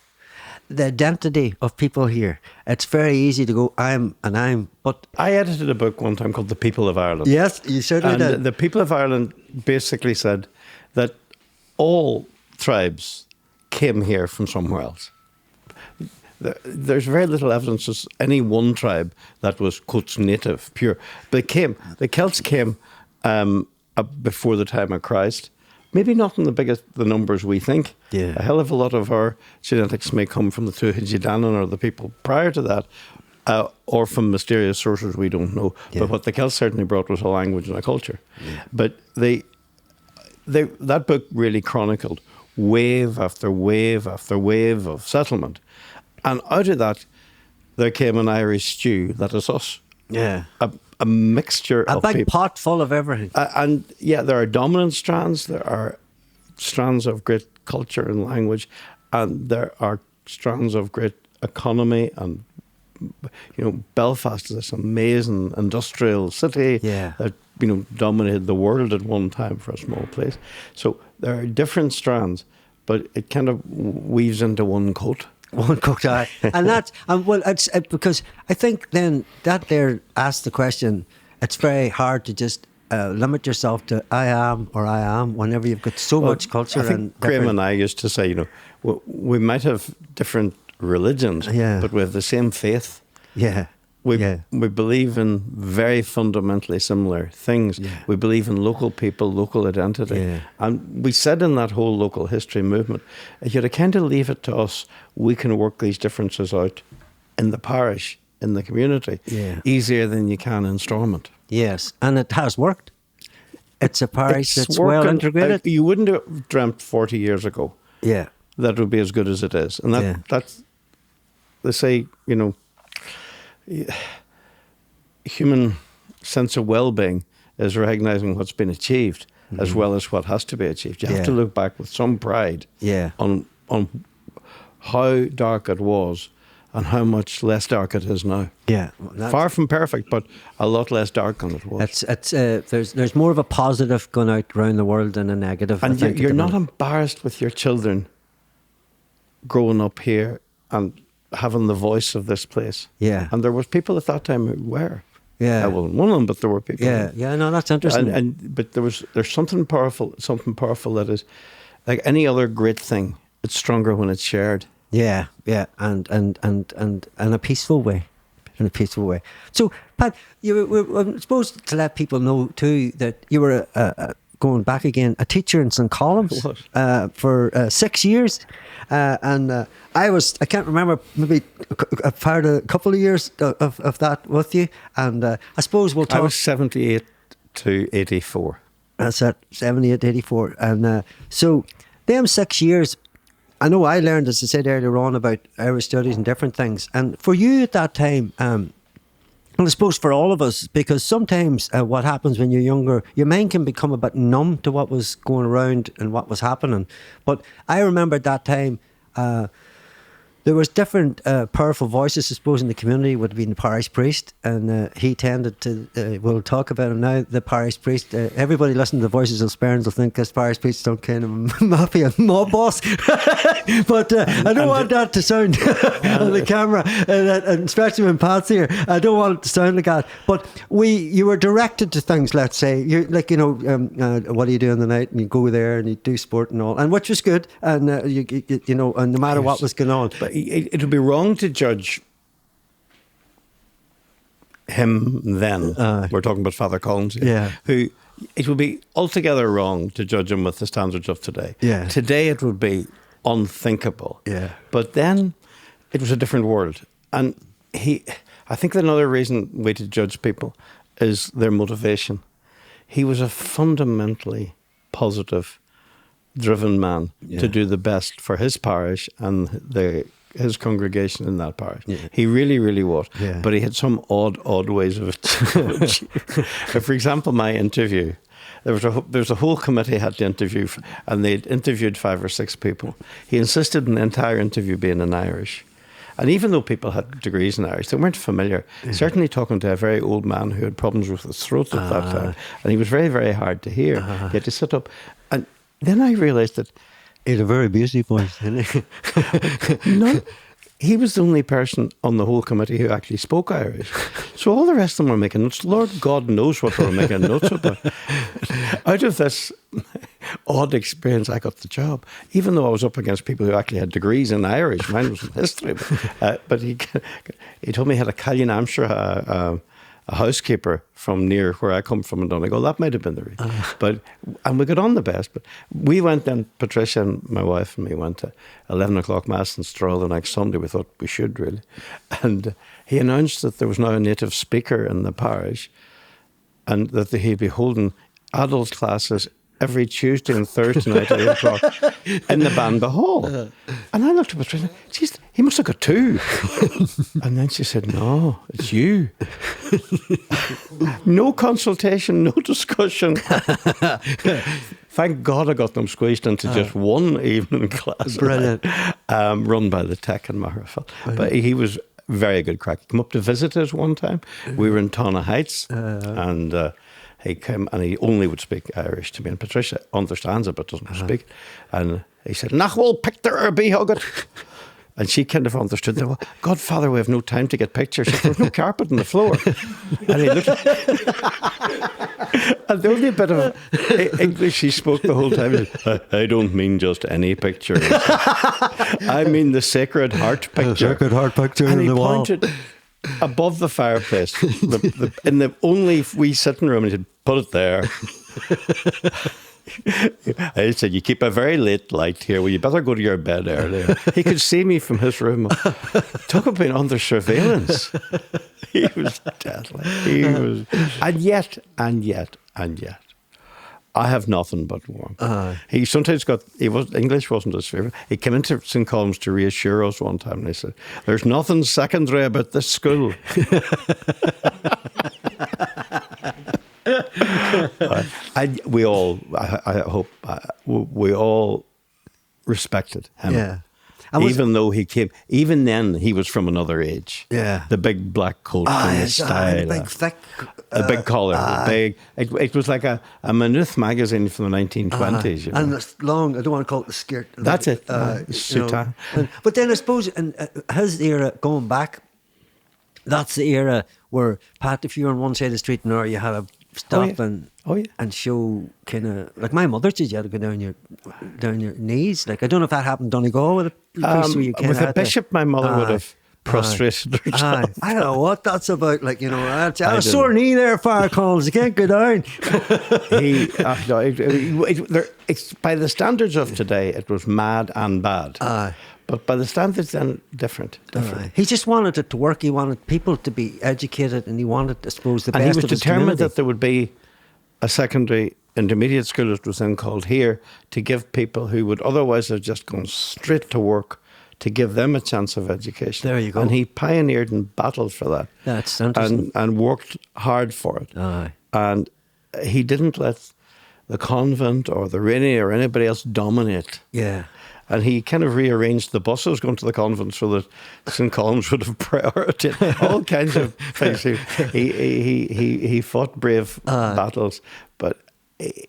the identity of people here. It's very easy to go, I'm, but I edited a book one time called The People of Ireland. Yes, you certainly and did. The People of Ireland basically said that all tribes came here from somewhere else. There's very little evidence of any one tribe that was, quotes, native, pure. But the Celts came before the time of Christ. Maybe not in the numbers we think. Yeah. A hell of a lot of our genetics may come from the Tuatha Danann or the people prior to that, or from mysterious sources we don't know. Yeah. But what the Celts certainly brought was a language and a culture. Yeah. But that book really chronicled wave after wave after wave of settlement. And out of that, there came an Irish stew, that is us. Yeah. A mixture of a big people. pot full of everything. And yeah, there are dominant strands, there are strands of great culture and language, and there are strands of great economy. And Belfast is this amazing industrial city that dominated the world at one time for a small place. So there are different strands, but it kind of weaves into one coat. One cooked eye. And that's, it's because I think then that there asks the question, it's very hard to just limit yourself to I am whenever you've got so much culture. I think Graham and I used to say, we might have different religions, but we have the same faith. Yeah. We believe in very fundamentally similar things. Yeah. We believe in local people, local identity. Yeah. And we said in that whole local history movement, you to kind of leave it to us, we can work these differences out in the parish, in the community, easier than you can in Stormont. Yes, and it has worked. It's a parish that's working, well integrated. you wouldn't have dreamt 40 years ago Yeah. that it would be as good as it is. And that's, they say, human sense of well-being is recognizing what's been achieved as well as what has to be achieved. You have to look back with some pride on how dark it was and how much less dark it is now. Yeah. Far from perfect, but a lot less dark than it was. There's more of a positive going out around the world than a negative. And you're not embarrassed with your children growing up here and having the voice of this place. Yeah. And there was people at that time who were. Yeah. I wasn't one of them, but there were people. Yeah, no, that's interesting. But there's something powerful that is like any other great thing. It's stronger when it's shared. Yeah, and a peaceful way. In a peaceful way. So, Pat, I'm supposed to let people know too that you were going back again, a teacher in St. Colm's for 6 years, and I can't remember, maybe a couple of years of that with you, and I suppose we'll talk. I was 78 to 84. That's it, 78 to 84, and so them 6 years. I know I learned, as I said earlier on, about Irish studies and different things. And for you at that time, and I suppose for all of us, because sometimes what happens when you're younger, your mind can become a bit numb to what was going around and what was happening. But I remember at that time, there was different powerful voices, I suppose, in the community. Would have been the parish priest, and he tended to, we'll talk about him now, the parish priest. Everybody listening to the voices of Sperrins will think this parish priest is some kind of mafia mob boss. But I don't want that to sound on the camera, and especially when Pat's here, I don't want it to sound like that. But you were directed to things, let's say. You're like, what do you do in the night? And you go there and you do sport and all, and which was good. And, and no matter what was going on. But it would be wrong to judge him then. We're talking about Father Colm here. Yeah. Who, it would be altogether wrong to judge him with the standards of today. Yeah. Today it would be unthinkable. Yeah. But then it was a different world. And I think another reason we to judge people is their motivation. He was a fundamentally positive, driven man to do the best for his parish and his congregation in that parish. Yeah. He really, really was. Yeah. But he had some odd ways of it. For example, my interview, there was a whole committee had to interview, and they'd interviewed 5 or 6 people. He insisted on the entire interview being in Irish. And even though people had degrees in Irish, they weren't familiar. Certainly talking to a very old man who had problems with his throat at that time. And he was very, very hard to hear. He had to sit up. And then I realised that he had a very busy voice, didn't he? No, he was the only person on the whole committee who actually spoke Irish. So all the rest of them were making notes. Lord God knows what they were making notes about. Out of this odd experience, I got the job, even though I was up against people who actually had degrees in Irish. Mine was in history. But he told me he had a Callion Amshire, a housekeeper from near where I come from in Donegal. That might have been the reason. And we got on the best. But we went then, Patricia and my wife and me went to 11 o'clock Mass in Stroll the next Sunday. We thought we should really. And he announced that there was now a native speaker in the parish and that he'd be holding adult classes every Tuesday and Thursday night at 8 o'clock in the Banba Hall. And I looked at Patricia, geez, he must have got 2. And then she said, no, it's you. No consultation, no discussion. Thank God I got them squeezed into just one evening class. Brilliant. Run by the Tech in Maherfield. But he was very good crack. He came up to visit us one time. We were in Tana Heights and he came and he only would speak Irish to me. And Patricia understands it but doesn't speak it. And he said, Nachwal picture or be hugged. And she kind of understood that, well, Godfather, we have no time to get pictures. There's no carpet on the floor. And he looked and the only bit of English he spoke the whole time is, I don't mean just any picture. I mean the Sacred Heart picture. Sacred Heart picture and on the wall. And he pointed above the fireplace, in the only wee sitting room, and he said, put it there. I said, you keep a very late light here. Well, you better go to your bed earlier. He could see me from his room. Talk about being under surveillance. He was deadly. He was, and yet, I have nothing but warmth. He sometimes English wasn't his favourite. He came into St. Colm's to reassure us one time, and he said, "There's nothing secondary about this school." We all respected him. Yeah. Even though even then he was from another age. Yeah. The big black coat and the style. The big thick. A big collar. It was like a Maynooth magazine from the 1920s. You know? And it's long, I don't want to call it the skirt. That's it. Soutane. But then I suppose in his era, going back, that's the era where, Pat, if you were on one side of the street and you had to stop and show kind of, like my mother said, you had to go down your knees. Like, I don't know if that happened in Donegal with a priest where you kind with a bishop, my mother would have prostrated herself. I don't know what that's about. Like, you know, I had a sore knee there, Fire Colms. You can't go down. It's by the standards of today, it was mad and bad. But by the standards then, different. He just wanted it to work. He wanted people to be educated, and he wanted, I suppose, the best of his community. And he was determined that there would be a secondary intermediate school, it was then called here, to give people who would otherwise have just gone straight to work, to give them a chance of education. There you go. And he pioneered and battled for that. That's interesting. And worked hard for it. And he didn't let the convent or the Rainey or anybody else dominate. Yeah. And he kind of rearranged the buses going to the convent so that St. Colm's would have priority. All kinds of things. He fought brave battles, but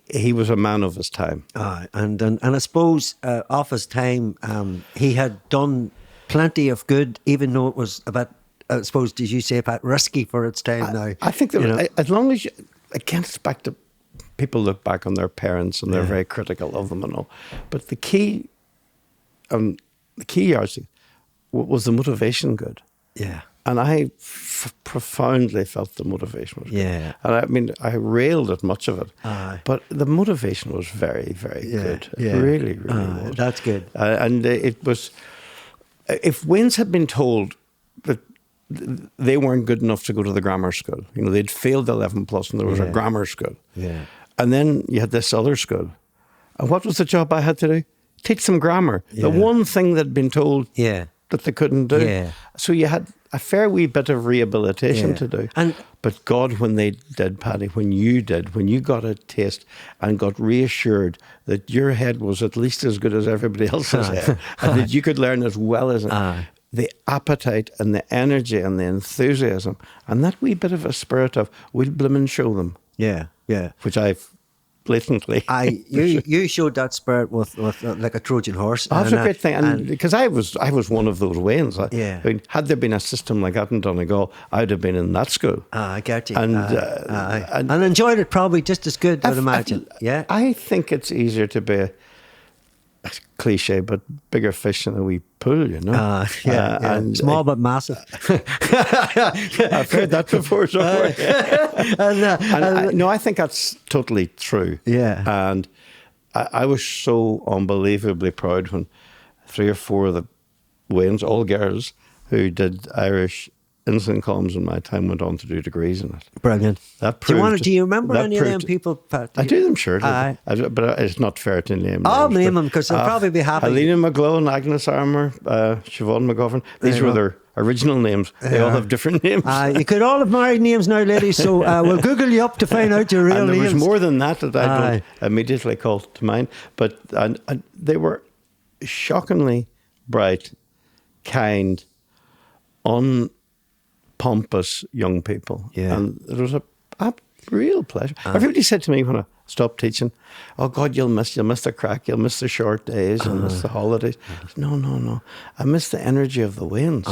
he was a man of his time. And I suppose of his time, he had done plenty of good, even though it was a bit, I suppose, did you say, Pat, risky for its time now? I think that as long as again, it's back to people look back on their parents and they're very critical of them and all. But the key yardstick was the motivation good. Yeah. And I profoundly felt the motivation was good. Yeah. And I mean, I railed at much of it. But the motivation was very, very good. It really, really was. That's good. And it was, if Waynes had been told that they weren't good enough to go to the grammar school, you know, they'd failed 11 plus and there was a grammar school. Yeah. And then you had this other school. And what was the job I had to do? Teach them grammar. The one thing they'd been told that they couldn't do. Yeah. So you had a fair wee bit of rehabilitation to do. But God, when they did, Paddy, when you got a taste and got reassured that your head was at least as good as everybody else's head, and that you could learn as well as the appetite and the energy and the enthusiasm and that wee bit of a spirit of, we'll bloomin' show them. Yeah, yeah. Which I've blatantly. You showed that spirit with like a Trojan horse. Oh, that's a great thing, and because I was one of those Waynes. I mean, had there been a system like that in Donegal, I'd have been in that school. I get you. And enjoyed it probably just as good, I'd imagine. I think it's easier to be a cliche, but bigger fish in a wee pool, you know. And small but massive. I've heard that before somewhere. No, I think that's totally true. Yeah. And I was so unbelievably proud when 3 or 4 of the Waynes, all girls, who did Irish in St. Colm's in my time, went on to do degrees in it. Brilliant. That proved, do you remember any of them people, Pat? I do them, sure. But it's not fair to name I'll name them because they'll probably be happy. Helena McGlowan, Agnes Armour, Siobhan McGovern. These were their original names. They all have different names. You could all have married names now, ladies, so we'll Google you up to find out your real names. And there was more than that I don't immediately call to mind. But and they were shockingly bright, kind, pompous young people. Yeah. And it was a real pleasure. Everybody said to me when I stopped teaching, "Oh God, you'll miss the crack, you'll miss the short days, you'll miss the holidays." No. I miss the energy of the Waynes.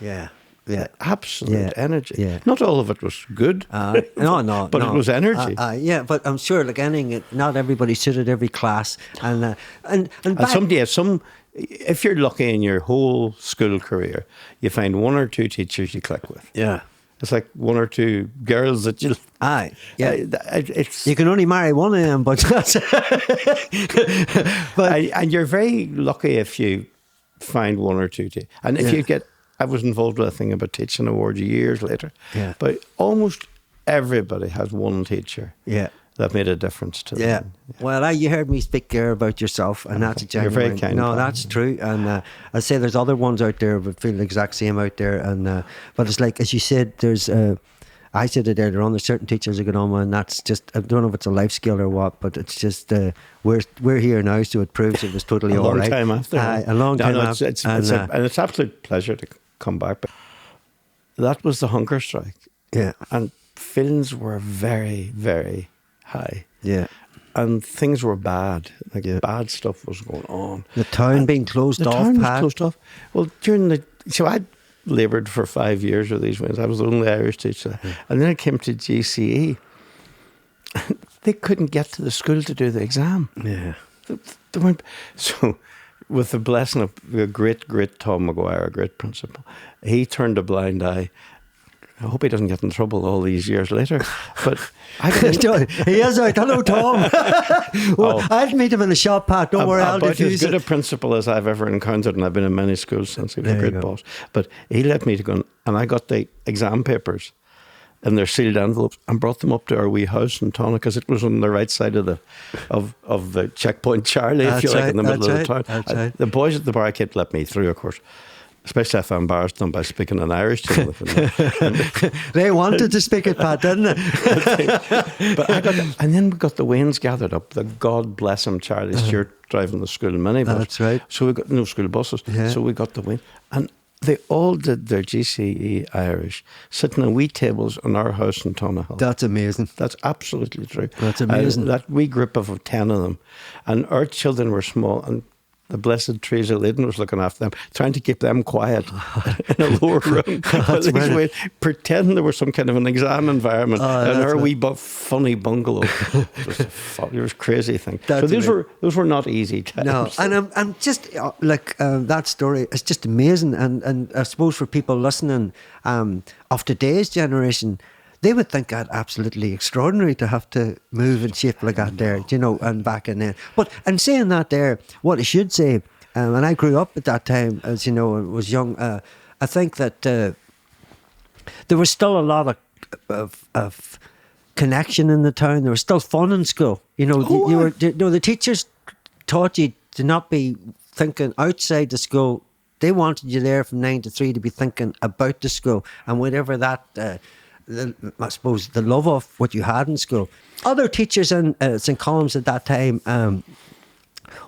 Yeah. The absolute energy. Yeah. Not all of it was good. No. But it was energy. But I'm sure, like anything, not everybody suited every class. And if you're lucky in your whole school career, you find 1 or 2 teachers you click with. Yeah. It's like 1 or 2 girls that you... You can only marry one of them, but... and you're very lucky if you find 1 or 2 teachers. And if you get... I was involved with a thing about teaching awards years later. Yeah. But almost everybody has one teacher that made a difference to Yeah. them. Well, you heard me speak there about yourself, and that's a You're genuine. very kind, No, Colm. that's true. And I say there's other ones out there that feel the exact same out there. And but it's like, as you said, there's. I said it earlier on. There's certain teachers who get on, and that's just. I don't know if it's a life skill or what, but it's just we're here now, so it proves it was totally A all long right. time after. A long time after. It's an absolute pleasure to come back. But that was the hunger strike. Yeah. And feelings were very, very high. Yeah. And things were bad. Bad stuff was going on. The town being closed the off. town was Pat. closed off. Well, so I laboured for 5 years with these ones. I was the only Irish teacher. And then I came to GCE. They couldn't get to the school to do the exam. Yeah. They weren't. So, with the blessing of the great Tom Maguire, a great principal, he turned a blind eye. I hope he doesn't get in trouble all these years later. But he is out. Hello, Tom. Well, I'd meet him in the shop, Pat. Don't worry, I'll about diffuse as good it. a principal as I've ever encountered, and I've been in many schools since. He was There a you great go. boss. But he let me to go, and I got the exam papers in their sealed envelopes and brought them up to our wee house in Tonna, because it was on the right side of the checkpoint Charlie, if you like, in the middle of the town. That's right. The boys at the barricade let me through, of course. Especially if I embarrassed them by speaking in Irish to them. They wanted to speak it, Pat, didn't they? But and then we got the Waynes gathered up. The God bless him, Charlie Stewart driving the school minibus. That's right. So we got no school buses. Yeah. So we got the Waynes, and they all did their GCE Irish, sitting on wee tables in our house in Donegal. That's amazing. That's absolutely true. That's amazing. That wee group of 10 of them, and our children were small, and the blessed Teresa Layden was looking after them, trying to keep them quiet in a lower room. Pretend there was some kind of an exam environment in our wee funny bungalow. It was a fabulous, crazy thing. That's so those were not easy times. No, and I'm just like that story. It's just amazing, and I suppose for people listening of today's generation, they would think that absolutely extraordinary to have to move and shape like that there, you know, and back in there. But and saying that there, what I should say, and I grew up at that time, as you know, and was young. I think that there was still a lot of connection in the town. There was still fun in school. You know, the teachers taught you to not be thinking outside the school. They wanted you there from 9 to 3 to be thinking about the school and whatever that. I suppose the love of what you had in school. Other teachers in St. Colm's at that time,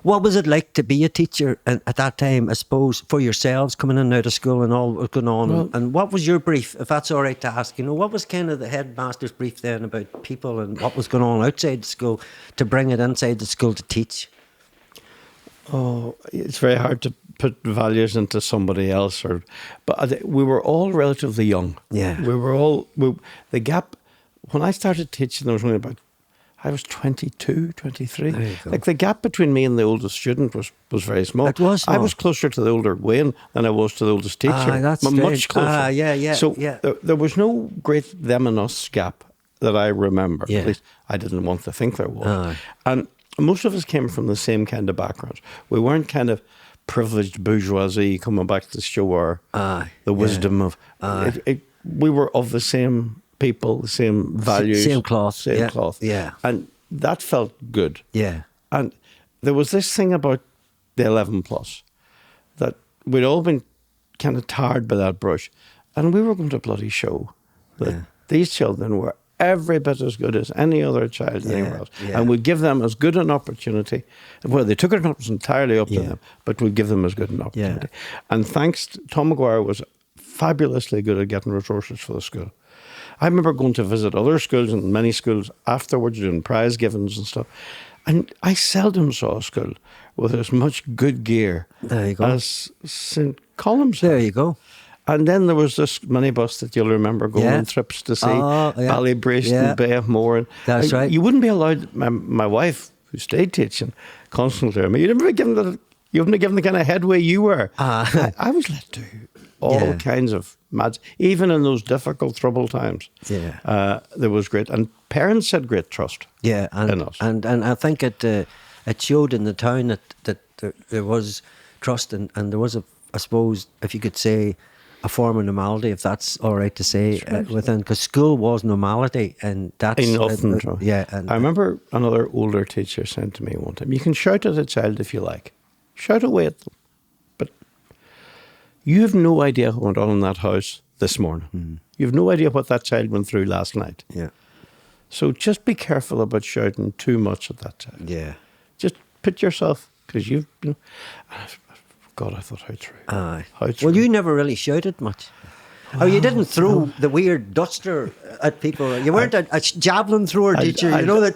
what was it like to be a teacher at that time, I suppose, for yourselves coming in and out of school and all what was going on? Well, and what was your brief, if that's all right to ask? You know, what was kind of the headmaster's brief then about people and what was going on outside the school to bring it inside the school to teach? Oh, it's very hard to put values into somebody else, but we were all relatively young. Yeah, we were all. The gap when I started teaching, there was only I was 22, 23. There you go. Like the gap between me and the oldest student was very small. It was small. I was closer to the older Wayne than I was to the oldest teacher. That's much strange. closer. Yeah. So yeah. there was no great them and us gap that I remember. Yeah. At least I didn't want to think there was. And most of us came from the same kind of backgrounds. We weren't kind of privileged bourgeoisie coming back to show our the wisdom of it. We were of the same people, the same values, same cloth, cloth. Yeah, and that felt good. Yeah, and there was this thing about the 11 plus that we'd all been kind of tarred by that brush, and we were going to bloody show that these children were every bit as good as any other child anywhere else. And we'd give them as good an opportunity. Well, they took it up, it was entirely up to them, but we'd give them as good an opportunity. And thanks to Tom Maguire was fabulously good at getting resources for the school. I remember going to visit other schools and many schools afterwards doing prize givings and stuff. And I seldom saw a school with as much good gear as St. Colm's. There you go. And then there was this minibus that you'll remember going on trips to see Ballinascreen, Beaghmore. That's right. You wouldn't be allowed. My wife, who stayed teaching constantly, you'd never be given you wouldn't have given the kind of headway you were. I was let do all kinds of mad, even in those difficult, troubled times. There was great, and parents had great trust. in us. And I think it showed in the town that there was trust and there was I suppose, if you could say, a form of normality, if that's all right to say, within, because school was normality, and that's In Upton, yeah. And I remember another older teacher saying to me one time, "You can shout at a child if you like, shout away at them, but you have no idea what went on in that house this morning. You have no idea what that child went through last night. yeah, So just be careful about shouting too much at that child. yeah. Just put yourself, because you've been, God, I thought, how true. Aye. How true. Well, you never really shouted much. Oh, you didn't throw the weird duster at people. You weren't a javelin thrower, did you? You know that,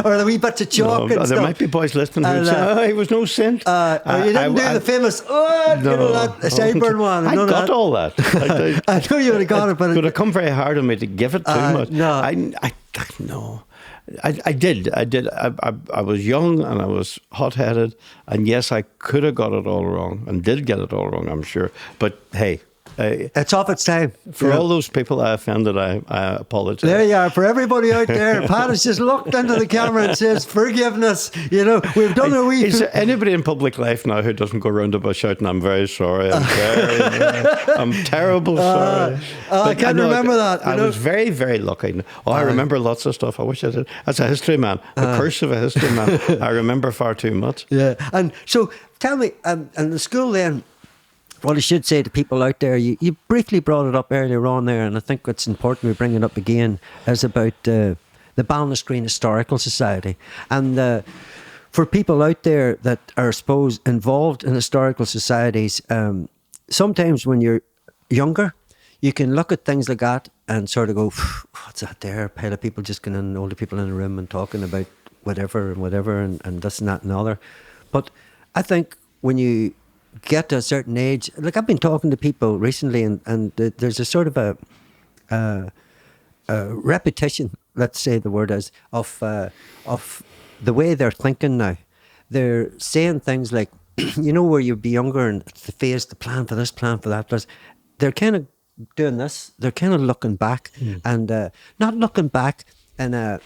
or the wee bits of chalk and there stuff. might be boys listening who would say, he was no saint. Or you didn't do the famous, you know, that sideburn one. I none of got that. all that. I know you would have got it, but It would have come very hard on me to give it too much. no. No. I did. I was young and I was hot-headed, and yes, I could have got it all wrong and did get it all wrong, I'm sure. But hey, it's off its time. for all those people I offended, I apologise. There you are. For everybody out there, Pat has just looked into the camera and says, forgiveness. You know, we've done a wee... Is there anybody in public life now who doesn't go round about shouting, "I'm very sorry, I'm terrible sorry"? I can't remember that. I was very, very lucky. I remember lots of stuff. I wish I did. As a history man, the curse of a history man, I remember far too much. Yeah. And so, tell me, and the school then... What I should say to people out there, you briefly brought it up earlier on there, and I think it's important we bring it up again, is about the Ballinascreen Historical Society. And for people out there that are, I suppose, involved in historical societies, sometimes when you're younger, you can look at things like that and sort of go, what's that there? A pile of people just going in, older people in a room and talking about whatever and this and that and other. But I think when you get to a certain age, like I've been talking to people recently, and there's a sort of a repetition, let's say the word is, of the way they're thinking now. They're saying things like, you know, where you'd be younger and it's the phase, the plan for this, plan for that. They're kind of doing this. They're kind of looking back and not looking back in a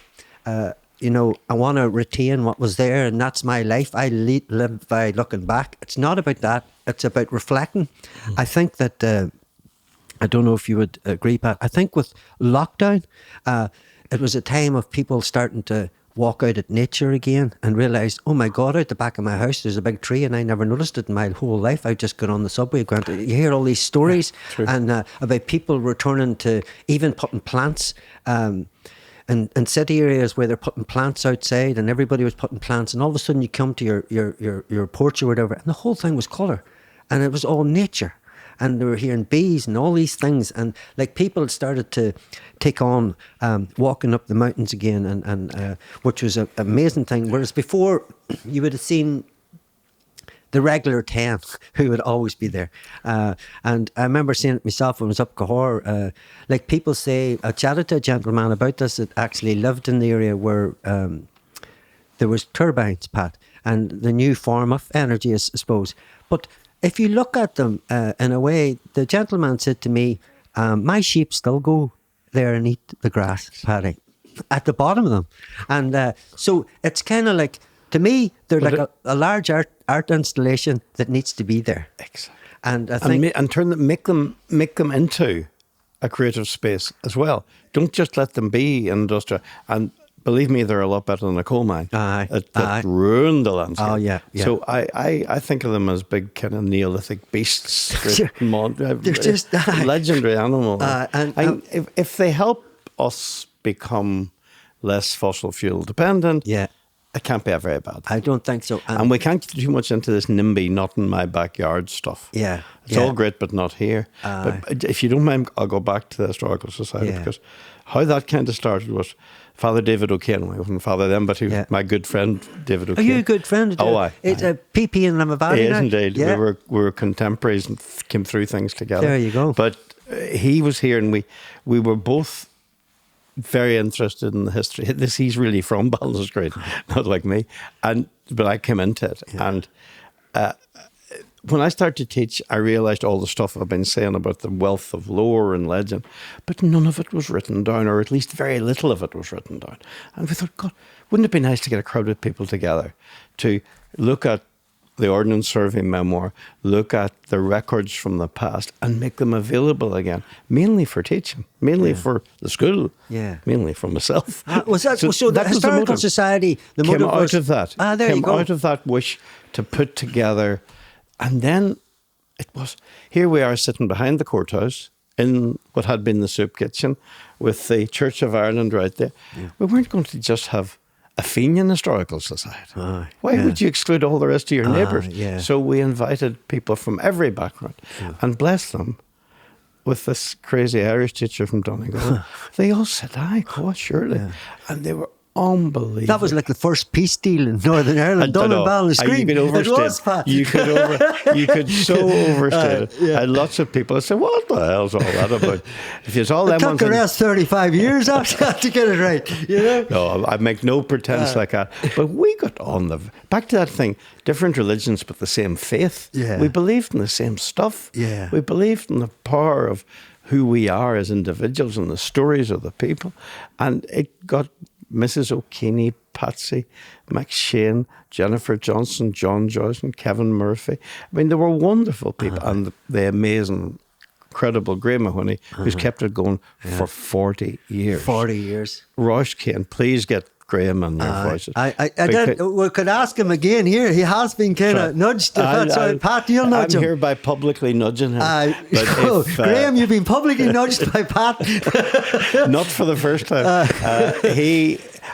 you know, I want to retain what was there, and that's my life. I live by looking back. It's not about that. It's about reflecting. I think that, I don't know if you would agree, Pat, I think with lockdown, it was a time of people starting to walk out at nature again and realise, oh my God, out the back of my house there's a big tree and I never noticed it in my whole life. I just got on the subway. You hear all these stories and about people returning to even putting plants in city areas where they're putting plants outside, and everybody was putting plants, and all of a sudden you come to your porch or whatever, and the whole thing was colour, and it was all nature, and they were hearing bees and all these things, and like people had started to take on walking up the mountains again, and which was an amazing thing. Whereas before you would have seen the regular 10 who would always be there. And I remember seeing it myself when I was up Cahor. Like people say, I chatted to a gentleman about this that actually lived in the area where there was turbines, Pat, and the new form of energy, I suppose. But if you look at them in a way, the gentleman said to me, my sheep still go there and eat the grass, Paddy, at the bottom of them. And so it's kind of like, to me, they're like a large art installation that needs to be there. Exactly. And I think make them into a creative space as well. Don't just let them be industrial. And believe me, they're a lot better than a coal mine. That ruined the landscape. Oh yeah. So I think of them as big kind of Neolithic beasts. They're just legendary animals. And if they help us become less fossil fuel dependent, it can't be very bad. I don't think so. And we can't get too much into this NIMBY, not in my backyard stuff. It's all great, but not here. But if you don't mind, I'll go back to the Historical Society, because how that kind of started was Father David O'Kane. I wasn't Father then, but my good friend David O'Kane. Are you a good friend? Oh, aye. It's a PP in Limavady. He is indeed. Yeah. We were contemporaries and came through things together. There you go. But he was here, and we were both very interested in the history. He's really from Ballinascreen, not like me. But I came into it, and when I started to teach, I realised all the stuff I've been saying about the wealth of lore and legend, but none of it was written down, or at least very little of it was written down. And we thought, God, wouldn't it be nice to get a crowd of people together to look at the Ordnance Survey memoir, look at the records from the past and make them available again, mainly for teaching, mainly for the school, mainly for myself. Was that so? The Historical Society, the came motive out was, of that. There you go. Out of that wish to put together, and then it was, here we are sitting behind the courthouse in what had been the soup kitchen with the Church of Ireland right there. Yeah. We weren't going to just have a Fenian Historical Society. Why would you exclude all the rest of your neighbours? So we invited people from every background and bless them with this crazy Irish teacher from Donegal. They all said, aye, God, surely. And they were unbelievable. That was like the first peace deal in Northern Ireland, done in Ballinascreen. You could overstate it. Was, Pat. You could so overstate it. And lots of people said, what the hell's all that about? If it's all them it took the rest 35 years after that to get it right, you know? No, I make no pretense like that. But we got on back to that thing, different religions but the same faith. We believed in the same stuff. We believed in the power of who we are as individuals and the stories of the people. And it got Mrs. O'Keeffe, Patsy, McShane, Jennifer Johnson, John Joyce and Kevin Murphy. I mean, they were wonderful people. And the amazing, incredible Graham Mahoney, who's kept it going for 40 years. 40 years. Rosh Kane, please get Graham and your voices. We could ask him again here. He has been kind of nudged. Pat, you'll nudge him. I'm hereby publicly nudging him. Graham, you've been publicly nudged by Pat. Not for the first time.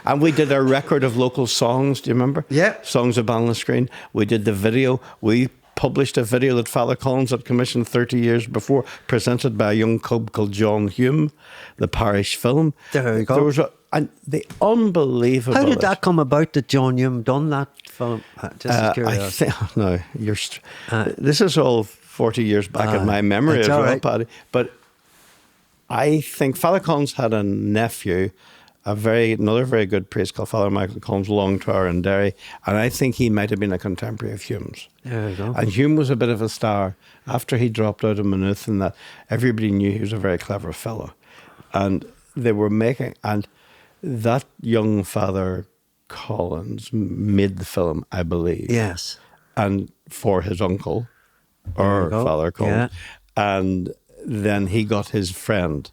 And we did a record of local songs, do you remember? Yeah. Songs of Ballinascreen. We did the video. We published a video that Father Colm had commissioned 30 years before, presented by a young cub called John Hume, the parish film. There you go. And the unbelievable... How did that come about that John Hume done that film? Just curious. This is all 40 years back in my memory as well, right, Paddy. But I think Father Colm had a nephew, another very good priest called Father Michael Colm's Long Tower in Derry, and I think he might have been a contemporary of Hume's. There you go. And Hume was a bit of a star. After he dropped out of Maynooth and that, everybody knew he was a very clever fellow. And they were and that young Father Collins made the film, I believe. Yes. And for his uncle, or Father Colm. And then he got his friend,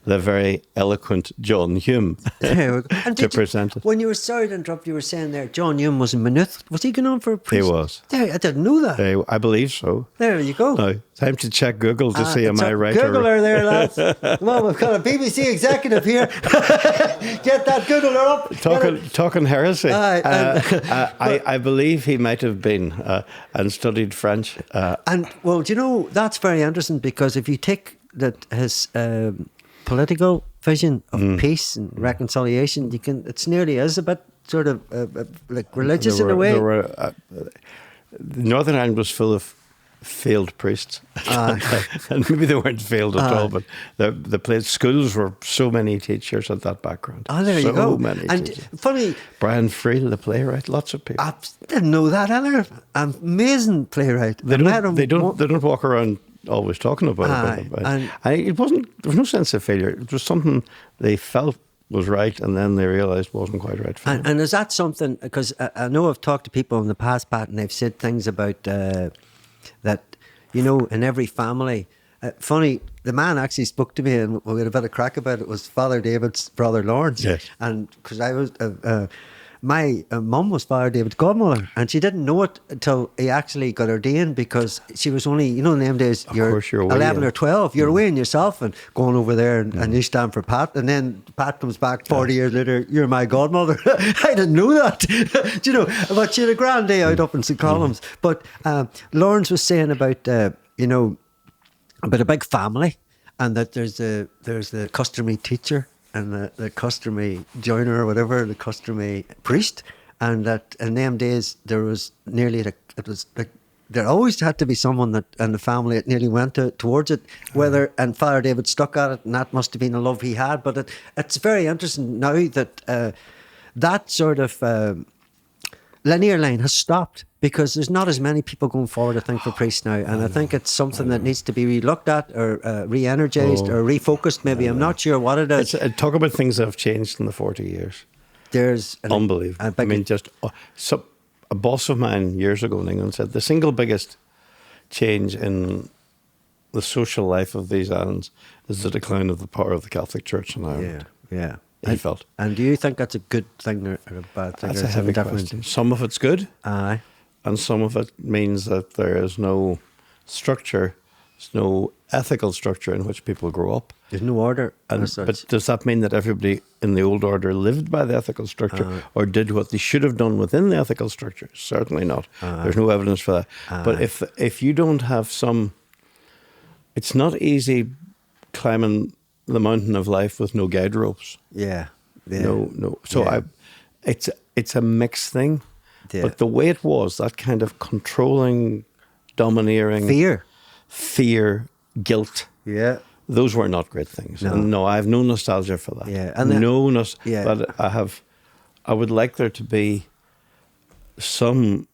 the very eloquent John Hume, to present it. When you were, sorry to interrupt, you were saying there, John Hume was in Maynooth. Was he going on for a priest? He was. There, I didn't know that. I believe so. There you go. Now, time to check Google to see am I right. Googler there, lads. Come on, we've got a BBC executive here. Get that Googler up. Talking heresy. I believe he might have been and studied French. And, well, do you know, that's very interesting because if you take his... political vision of peace and reconciliation, it's nearly is a bit sort of like religious in a way. Northern Ireland was full of failed priests, and maybe they weren't failed at all, but the place schools were so many teachers had that background. There you go. So many and teachers. Funny, Brian Friel, the playwright, lots of people. I didn't know that either. Amazing playwright. They don't walk around always talking about it. And it wasn't, there was no sense of failure. It was something they felt was right and then they realised wasn't quite right for them. And is that something, because I know I've talked to people in the past, Pat, and they've said things about that, you know, in every family. Funny, the man actually spoke to me and we had a bit of crack about it, was Father David's brother Lawrence. Yes. And because I was... my mum was Father David's godmother, and she didn't know it until he actually got ordained because she was only, you know, in them days, you're 11 or 12, you're weighing yourself and going over there and you stand for Pat, and then Pat comes back 40 years later, you're my godmother. I didn't know that. Do you know, but she had a grand day out up in St. Colum's. But Lawrence was saying about, you know, about a big family, and that there's the customary teacher and the customary joiner or whatever, the customary priest, and that in them days there was nearly there always had to be someone that in the family that nearly went towards it, and Father David stuck at it, and that must have been a love he had. But it's very interesting now that that sort of linear line has stopped because there's not as many people going forward, I think, for priests now. And I think it's something that needs to be re-looked at or re-energised or refocused maybe. I'm not sure what it is. Talk about things that have changed in the 40 years. There's... Unbelievable. I mean, just a boss of mine years ago in England said the single biggest change in the social life of these islands is the decline of the power of the Catholic Church in Ireland. Yeah. He felt. And do you think that's a good thing or a bad thing? That's or a heavy question. Some of it's good, Aye. and some of it means that there is no structure, there's no ethical structure in which people grow up. There's no order. But does that mean that everybody in the old order lived by the ethical structure or did what they should have done within the ethical structure? Certainly not. There's no evidence for that. But if you don't have some... It's not easy climbing the mountain of life with no guide ropes. Yeah. No. So it's a mixed thing. Yeah. But the way it was, that kind of controlling, domineering... Fear, guilt. Yeah. Those were not great things. No. And no, I have no nostalgia for that. Yeah. And but I would like there to be some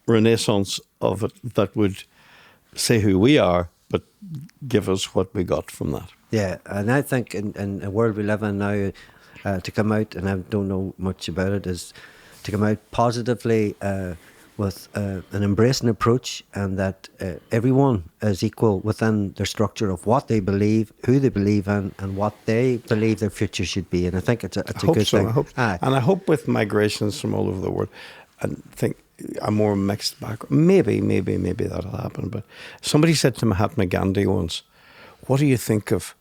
renaissance of it that would say who we are, but give us what we got from that. Yeah, and I think in a world we live in now, to come out, and I don't know much about it, is to come out positively with an embracing approach, and that everyone is equal within their structure of what they believe, who they believe in, and what they believe their future should be. And I think it's a good thing. I hope so. And I hope with migrations from all over the world, and think a more mixed background, maybe that'll happen. But somebody said to Mahatma Gandhi once, "What do you think of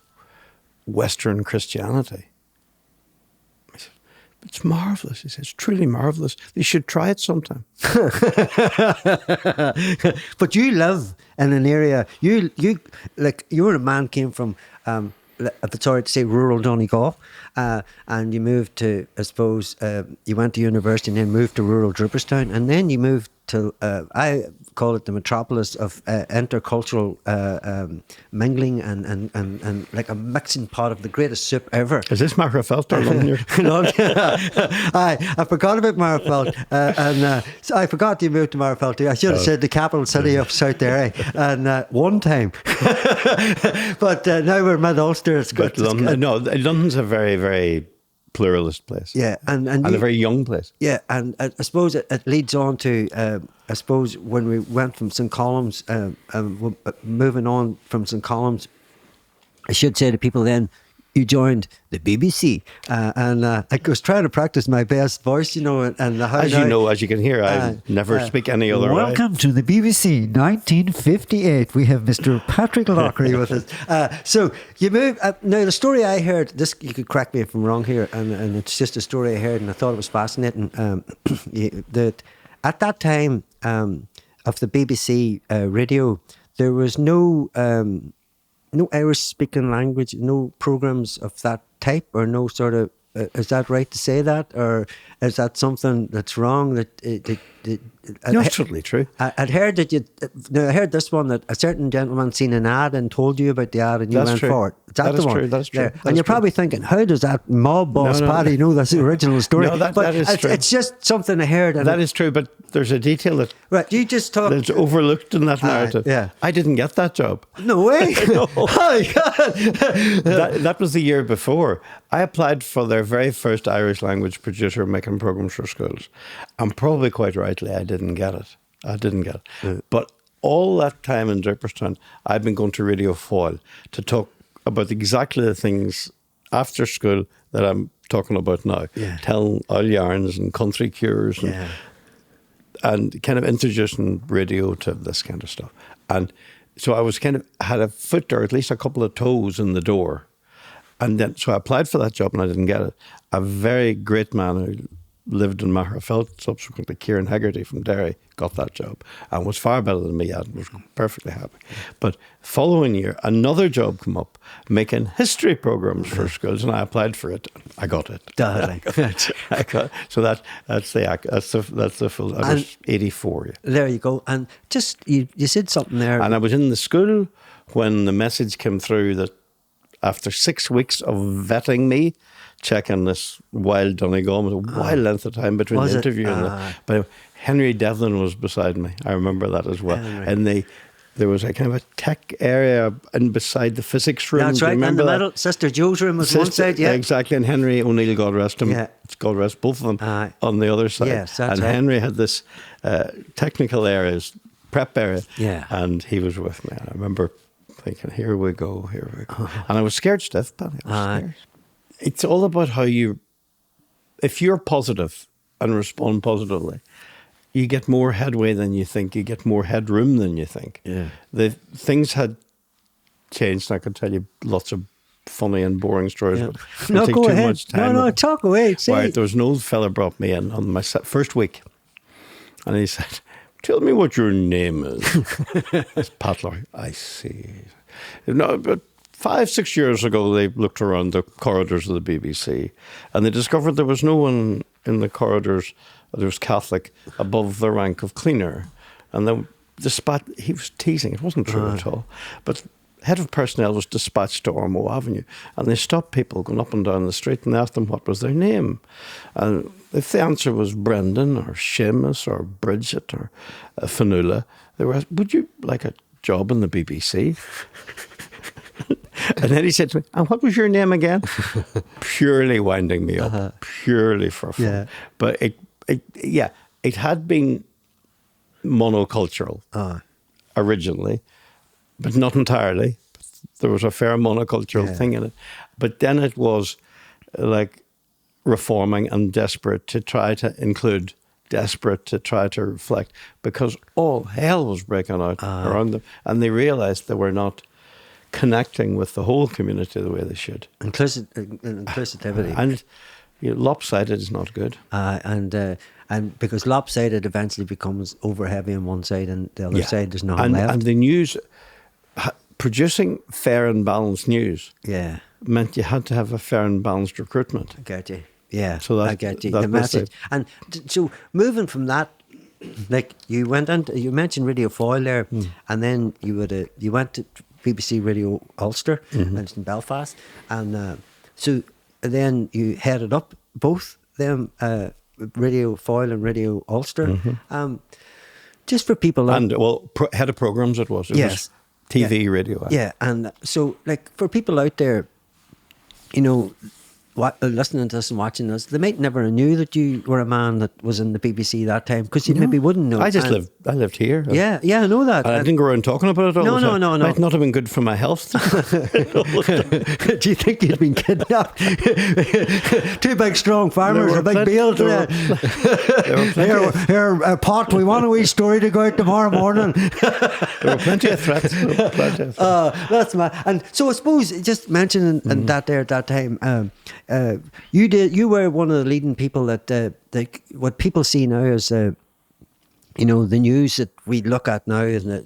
Western Christianity?" I said, "It's marvellous." He says, "It's truly marvellous. They should try it sometime." But you live in an area, you were a man came from, if it's sorry to say, rural Donegal, and you moved to, I suppose, you went to university and then moved to rural Draperstown, and then you moved to, I call it the metropolis of intercultural mingling and like a mixing pot of the greatest soup ever. Is this Marrafelt or London? I forgot about Marrafelt, and so I forgot you moved to Marrafelt too. I should have said the capital city of South Derry, and one time. But now we're mid-Ulster. It's good. London's a very, very pluralist place. Yeah, and a very young place. Yeah, and I suppose it leads on to, I suppose, when we went from St. Colm's, moving on from St. Colm's, I should say to people then, you joined the BBC, and I was trying to practice my best voice, and as you can hear, I never speak any other way. Welcome to the BBC 1958. We have Mr. Patrick Loughrey with us. So you moved. Now the story I heard, this you could correct me if I'm wrong here, and it's just a story I heard, and I thought it was fascinating. That at that time of the BBC radio, there was no Irish speaking language, no programs of that type, or no sort of, is that right to say that? Or is that something that's wrong? No, it's totally true. I'd heard I heard this one, that a certain gentleman seen an ad and told you about the ad and you went for it. That is true. That's true. And you're probably thinking, how does that mob boss Paddy know that's the original story? No, that is true. It's just something I heard. And that is true, but there's a detail that you just talk. That's overlooked in that narrative. Yeah. I didn't get that job. No way. No. Oh my God. that was the year before. I applied for their very first Irish language producer making programs for schools. And probably quite rightly, I didn't get it. But all that time in Draperstown, I've been going to Radio Foyle to talk about exactly the things after school that I'm talking about now. Yeah. Telling oil yarns and country cures and kind of introducing radio to this kind of stuff. And so I was had a foot or at least a couple of toes in the door. And then, so I applied for that job and I didn't get it. A very great man who lived in Magherafelt, subsequently Kieran Hegarty from Derry, got that job and was far better than me and was perfectly happy. But following year, another job came up making history programs for schools, and I applied for it. I got it. So that's the full. That was 84. Yeah. There you go. And just you said something there. And I was in the school when the message came through that after 6 weeks of vetting me, checking this wild Donegal, it was a wild length of time between the interview and but Henry Devlin was beside me. I remember that as well. And there was a kind of a tech area in beside the physics room. That's Do you right. In remember the that? middle, Sister Joe's room was one side. Yeah, Exactly. And Henry O'Neill, God rest him, Yeah. God rest both of them, Aye. on the other side. Yes, that's and right. Henry had this technical areas, prep area. Yeah. And he was with me. And I remember thinking, here we go. And I was scared stiff, Paddy. I was Aye. scared. It's all about how if you're positive and respond positively, you get more headway than you think. You get more headroom than you think. Yeah. The things had changed. I could tell you lots of funny and boring stories. Yeah. But it No, would take go too ahead. much time. No, talk away. Say Right, it. there was an old fella brought me in on my first week, and he said, "Tell me what your name is." It's Pat Loughrey. I see. No, but 5-6 years ago, they looked around the corridors of the BBC, and they discovered there was no one in the corridors. There was Catholic above the rank of cleaner, and the dispatch. He was teasing. It wasn't true at all, but. Head of personnel was dispatched to Ormeau Avenue, and they stopped people going up and down the street and asked them what was their name. And if the answer was Brendan or Seamus or Bridget or Fanula, they were asked, "Would you like a job in the BBC?" And then he said to me, "And what was your name again?" Purely winding me up, purely for fun. Yeah. But it had been monocultural originally. But not entirely. There was a fair monocultural thing in it. But then it was like reforming and desperate to try to include, desperate to try to reflect, because all hell was breaking out around them. And they realised they were not connecting with the whole community the way they should. Inclusivity. And lopsided is not good. And because lopsided eventually becomes over heavy on one side and the other side there's nothing left. And the news, producing fair and balanced news meant you had to have a fair and balanced recruitment. I get you. Yeah, So I get you. The message. And so moving from that, like you went into, you mentioned Radio Foyle there, and then you went to BBC Radio Ulster, and it's in Belfast, and so then you headed up both them, Radio Foyle and Radio Ulster. Just for people that, And, head of programmes it was. It was TV, radio. Yeah, and so like for people out there, listening to us and watching us, they might never knew that you were a man that was in the BBC that time, because you maybe wouldn't know. I lived here. Yeah, I know that. And I didn't go around talking about it all the time. No. Might not have been good for my health. Do you think you'd been kidnapped? Two big strong farmers, a big bale to here, Pot, we want a wee story to go out tomorrow morning. There were plenty of threats. That's my. And so I suppose just mentioning that there at that time, you were one of the leading people that what people see now as the news that we look at now, and I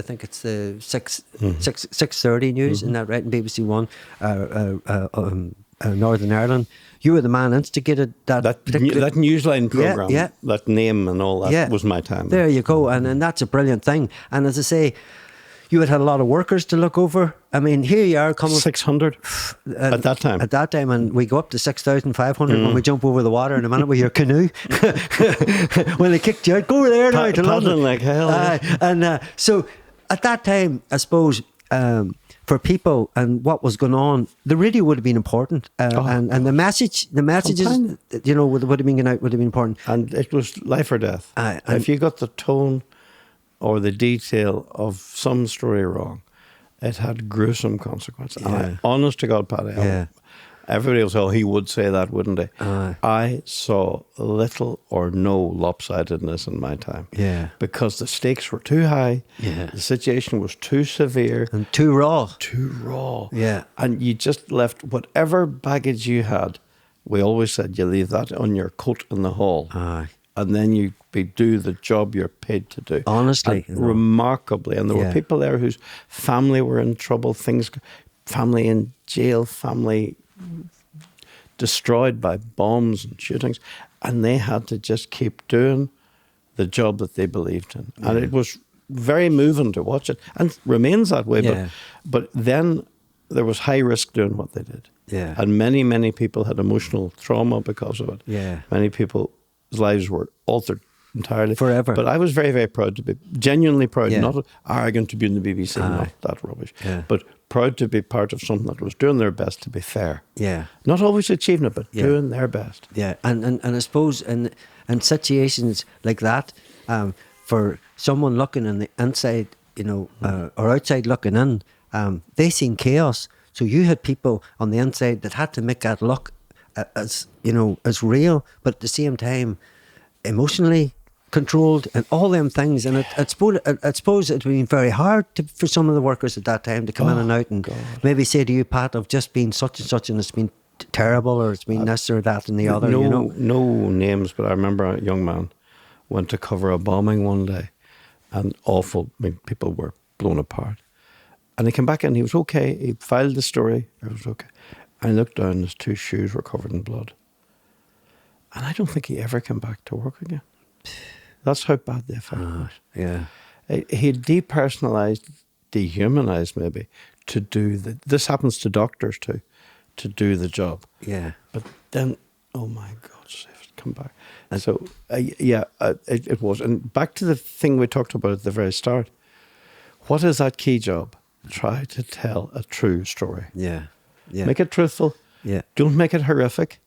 think it's the 6:30 news, isn't that right? In BBC One, Northern Ireland. You were the man instigated that Newsline programme, that name and all that was my time. There you go, and that's a brilliant thing. And as I say, you had a lot of workers to look over. I mean, here you are coming 600 at that time. At that time, and we go up to 6,500 when we jump over the water in a minute with your canoe. When they kicked you out, go over there now to London. Like hell. So at that time, I suppose, for people and what was going on, the radio would have been important, and the messages, would have been going out, would have been important. And it was life or death. If you got the tone or the detail of some story wrong, it had gruesome consequences. Honest to God, Paddy, everybody will say, he would say that, wouldn't he? I saw little or no lopsidedness in my time. Yeah. Because the stakes were too high, the situation was too severe. And too raw. Yeah. And you just left whatever baggage you had. We always said you leave that on your coat in the hall. And then you do the job you're paid to do. Honestly. Remarkably. And there were people there whose family were in trouble, family in jail, family destroyed by bombs and shootings. And they had to just keep doing the job that they believed in. And it was very moving to watch it, and remains that way. But then there was high risk doing what they did. And many, many people had emotional trauma because of it. Many people's lives were altered entirely. Forever. But I was very, very proud to be, genuinely proud, Yeah. not arrogant to be in the BBC, not that rubbish, Yeah. but proud to be part of something that was doing their best to be fair. Yeah. Not always achieving it, but Yeah. doing their best. Yeah, and I suppose in situations like that, for someone looking on the inside, or outside looking in, they seen chaos. So you had people on the inside that had to make that look as real, but at the same time, emotionally controlled and all them things. And I suppose it would been very hard for some of the workers at that time to come in and out and maybe say to you, Pat, I've just been such and such, and it's been terrible, or it's been this or that and the other. No names, but I remember a young man went to cover a bombing one day, and awful. I mean, people were blown apart. And he came back in, he was okay. He filed the story, it was okay. And I looked down, his 2 shoes were covered in blood. And I don't think he ever came back to work again. That's how bad the effect was. Yeah. He depersonalised, dehumanised maybe, to do this happens to doctors too, to do the job. Yeah. But then, oh my God, come back. And so, it was. And back to the thing we talked about at the very start. What is that key job? Try to tell a true story. Yeah. Yeah. Make it truthful. Yeah. Don't make it horrific.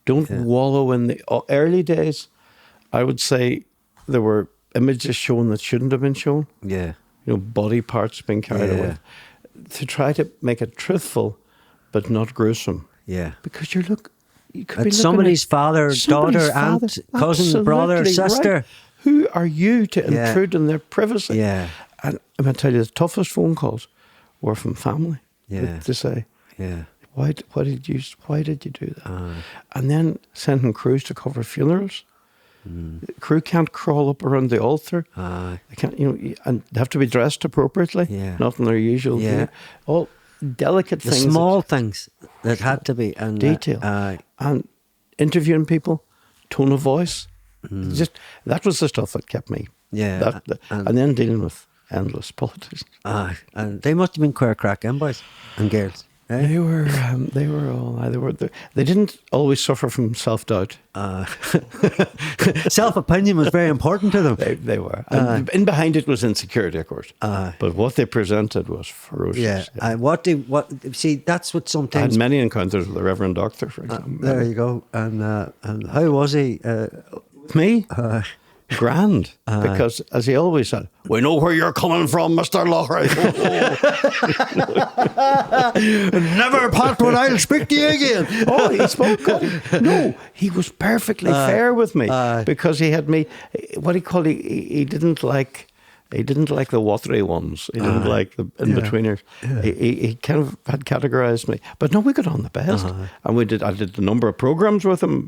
Don't wallow in the early days. I would say there were images shown that shouldn't have been shown. Yeah. Body parts being carried away. To try to make it truthful, but not gruesome. Yeah. Because you could be looking somebody's at father, daughter, father. aunt, cousin, Absolutely brother, sister. right. Who are you to intrude in their privacy? Yeah. And I'm going to tell you, the toughest phone calls were from family. Yeah. To say, Yeah. why did you do that? And then sending crews to cover funerals. The crew can't crawl up around the altar. They can't, and they have to be dressed appropriately. Yeah. Not in their usual. Yeah. All delicate The things. small things that had to be. And, detail. And interviewing people, tone of voice. Just that was the stuff that kept me. Yeah. And then dealing with endless politics. And they must have been queer cracking boys and girls. Eh? They didn't always suffer from self-doubt. Self-opinion was very important to them. They were. And in behind it was insecurity, of course. But what they presented was ferocious. Yeah. See, that's what I sometimes... had many encounters with the Reverend Doctor, for example. There you go. And how was he? With me? Grand. Because, as he always said, we know where you're coming from, Mr. Loughrey. Never, Pat, when I'll speak to you again. Oh, he spoke good. No, he was perfectly fair with me because he had me. What he called he didn't like. He didn't like the watery ones. He didn't like the in-betweeners. Yeah. He kind of had categorised me. But no, we got on the best. And I did a number of programmes with him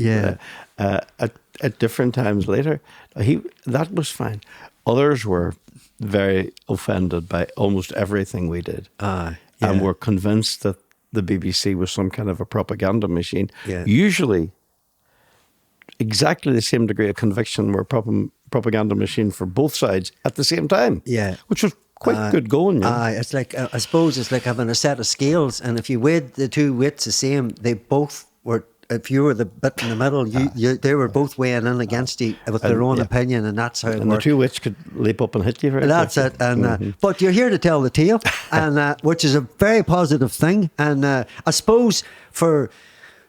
at different times later. That was fine. Others were very offended by almost everything we did. And were convinced that the BBC was some kind of a propaganda machine. Yeah. Usually, exactly the same degree of conviction were propaganda machine for both sides at the same time. Yeah, which was quite good going. It's like I suppose it's like having a set of scales, and if you weighed the two weights the same, they both were. If you were the bit in the middle, they were both weighing in against you with their own opinion, and that's how it worked. And the two weights could leap up and hit you. That's it. And but you're here to tell the tale, and which is a very positive thing. And I suppose for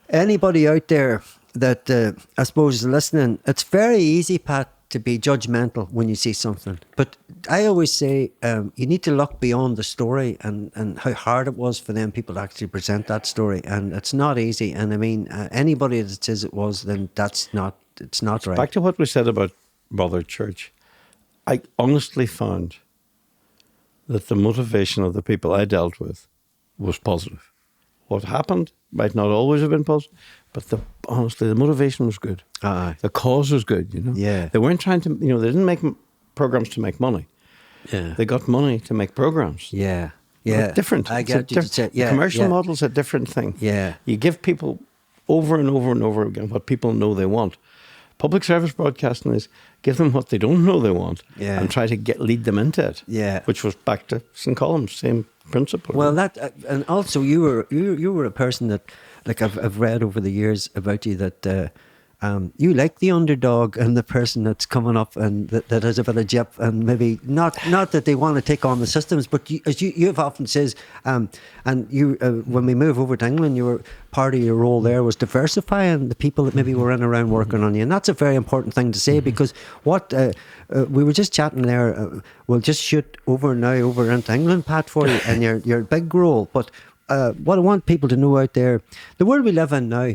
anybody out there that I suppose is listening, it's very easy, Pat, to be judgmental when you see something. But I always say you need to look beyond the story and how hard it was for them people to actually present that story. And it's not easy. And I mean, anybody that says it was, then it's not right. Back to what we said about Mother Church. I honestly found that the motivation of the people I dealt with was positive. What happened might not always have been positive, but honestly, the motivation was good. The cause was good, Yeah. They weren't trying to, they didn't make programs to make money. Yeah. They got money to make programs. Yeah. Yeah. But different. I get you. The commercial model's a different thing. Yeah. You give people over and over and over again what people know they want. Public service broadcasting is give them what they don't know they want and try to lead them into it. Yeah. Which was back to St. Colm's, same principle. Well, and also you were a person that, like I've read over the years about you that you like the underdog and the person that's coming up and that has a bit of jip, and maybe not that they want to take on the systems, but as you've often says, and you when we move over to England, you were part of your role there was diversifying the people that maybe were in around working on you, and that's a very important thing to say, because what we were just chatting there, we'll just shoot over into England, Pat, for you and your big role, but what I want people to know out there, the world we live in now.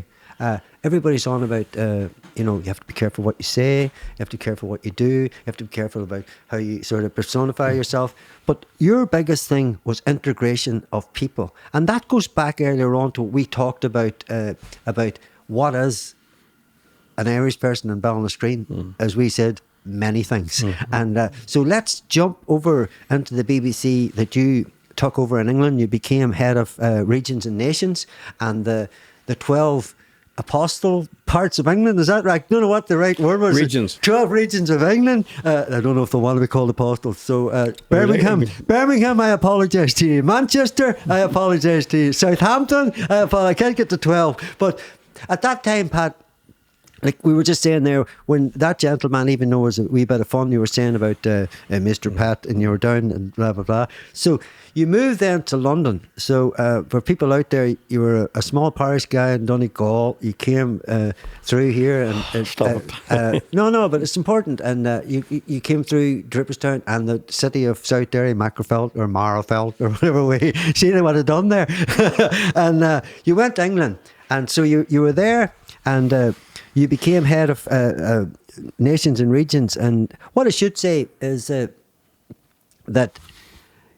Everybody's on about, you have to be careful what you say, you have to be careful what you do, you have to be careful about how you sort of personify yourself. But your biggest thing was integration of people. And that goes back earlier on to what we talked about what is an Irish person in Ballinascreen, as we said, many things. And so let's jump over into the BBC that you took over in England. You became head of regions and nations, and the 12 apostle parts of England, is that right? I don't know what the right word was. Regions. 12 regions of England. I don't know if they want to be called apostles. So Birmingham, I apologise to you. Manchester, I apologise to you. Southampton, I can't get to 12. But at that time, Pat, like we were just saying there, when that gentleman, even though it was a wee bit of fun, you were saying about Mr. Pat, and you were down and blah, blah, blah. So you moved then to London. So for people out there, you were a small parish guy in Donegal. You came through here. And Stop it. No, but it's important. And you came through Draperstown and the city of South Derry, Macrofelt or Marrowfelt or whatever way. See what I've done there. And you went to England. And so you were there, and you became head of nations and regions. And what I should say is that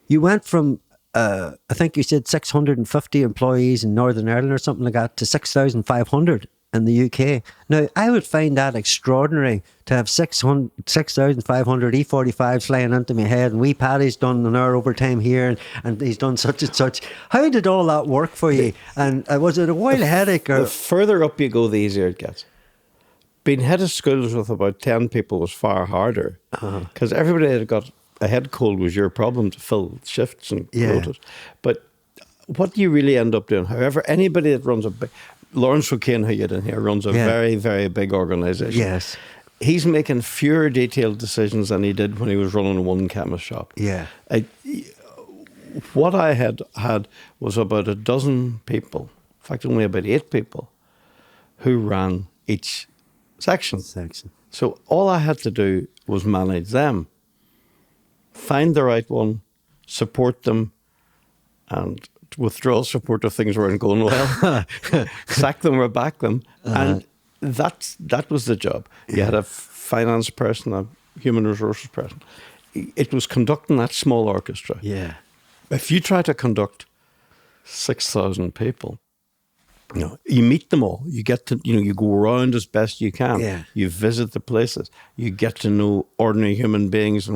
you went from, I think you said 650 employees in Northern Ireland or something like that, to 6,500 in the UK. Now, I would find that extraordinary to have 6,500 E45s flying into my head, and wee Paddy's done an hour overtime here, and he's done such and such. How did all that work for you? And was it a while headache? Or? The further up you go, the easier it gets. Being head of schools with about 10 people was far harder, because everybody that got a head cold was your problem to fill shifts and quotas. But what do you really end up doing? However, anybody that runs a big... Lawrence O'Kane, who you had in here, runs a very, very big organisation. Yes. He's making fewer detailed decisions than he did when he was running one chemist shop. Yeah. What I had was about a dozen people, in fact only about 8 people, who ran each section. So all I had to do was manage them, find the right one, support them, and withdraw support if things weren't going well, sack them or back them. And that was the job. You had a finance person, a human resources person. It was conducting that small orchestra. Yeah. If you try to conduct 6,000 people, you meet them all. You get to, you go around as best you can. Yeah. You visit the places. You get to know ordinary human beings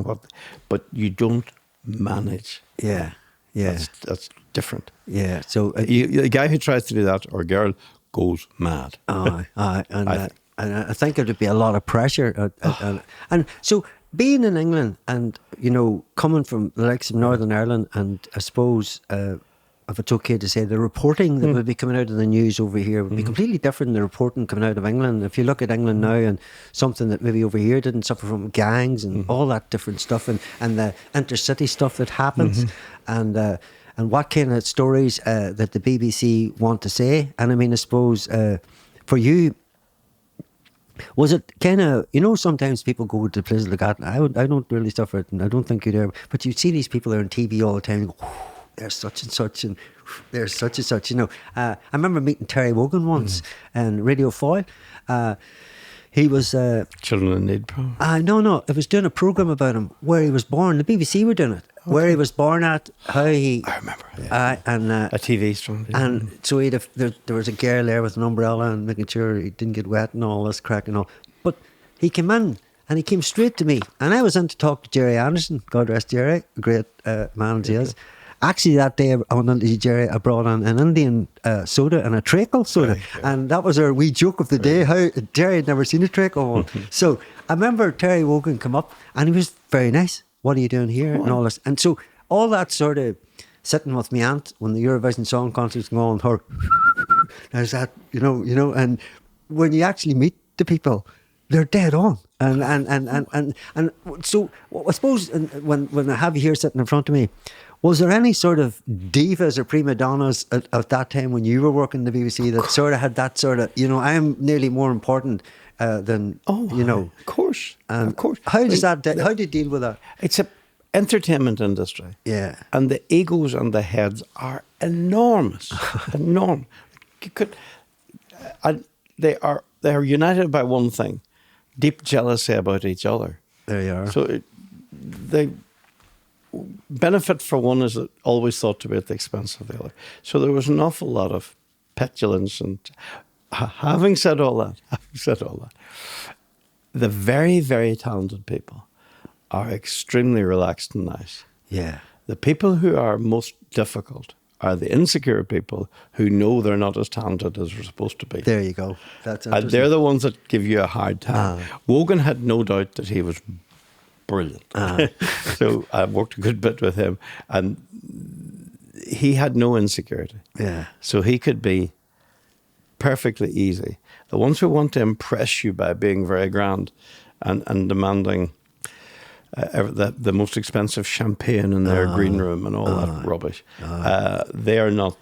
but you don't manage. Yeah. Yeah. That's different. Yeah. So the guy who tries to do that, or girl, goes mad. And I think it would be a lot of pressure. And so being in England and, coming from the likes of Northern Ireland, and I suppose, if it's okay to say, the reporting that would be coming out of the news over here would be completely different than the reporting coming out of England. If you look at England now, and something that maybe over here didn't suffer from gangs and all that different stuff, and the intercity stuff that happens, and what kind of stories that the BBC want to say. And I mean, I suppose for you, was it kind of, sometimes people go to places like that, and I don't really suffer it, and I don't think you'd ever, but you see these people there on TV all the time, and go, there's such and such, and there's such and such, I remember meeting Terry Wogan once in Radio Foyle. He was... Children in Need program? No. It was doing a programme about him, where he was born. The BBC were doing it. Okay. Where he was born at, how he... I remember. A TV strong. And so there was a girl there with an umbrella and making sure he didn't get wet and all this crack and all. But he came in, and he came straight to me. And I was in to talk to Jerry Anderson, God rest Jerry, a great man as he is. Actually, that day I went into Jerry, I brought on an Indian soda and a treacle soda. And that was our wee joke of the day, how Jerry had never seen a treacle one. So I remember Terry Wogan come up, and he was very nice. What are you doing here? And all this. And so all that sort of sitting with my aunt when the Eurovision Song Contest was going on, her, there's that, and when you actually meet to people, they're dead on. And so I suppose when I have you here sitting in front of me, was there any sort of divas or prima donnas at that time when you were working in the BBC that sort of had that sort of, I am nearly more important than, Of course. Of course. How does how do you deal with that? It's a entertainment industry. Yeah. And the egos and the heads are enormous. Enormous. They are united by one thing, deep jealousy about each other. There you are. So they benefit for one is always thought to be at the expense of the other. So there was an awful lot of petulance. And having said all that, the very, very talented people are extremely relaxed and nice. Yeah. The people who are most difficult are the insecure people who know they're not as talented as they're supposed to be. There you go. That's And they're the ones that give you a hard time. Wogan had no doubt that he was brilliant. So I worked a good bit with him, and he had no insecurity. Yeah. So he could be perfectly easy. The ones who want to impress you by being very grand and demanding the most expensive champagne in their green room and all that rubbish, they are not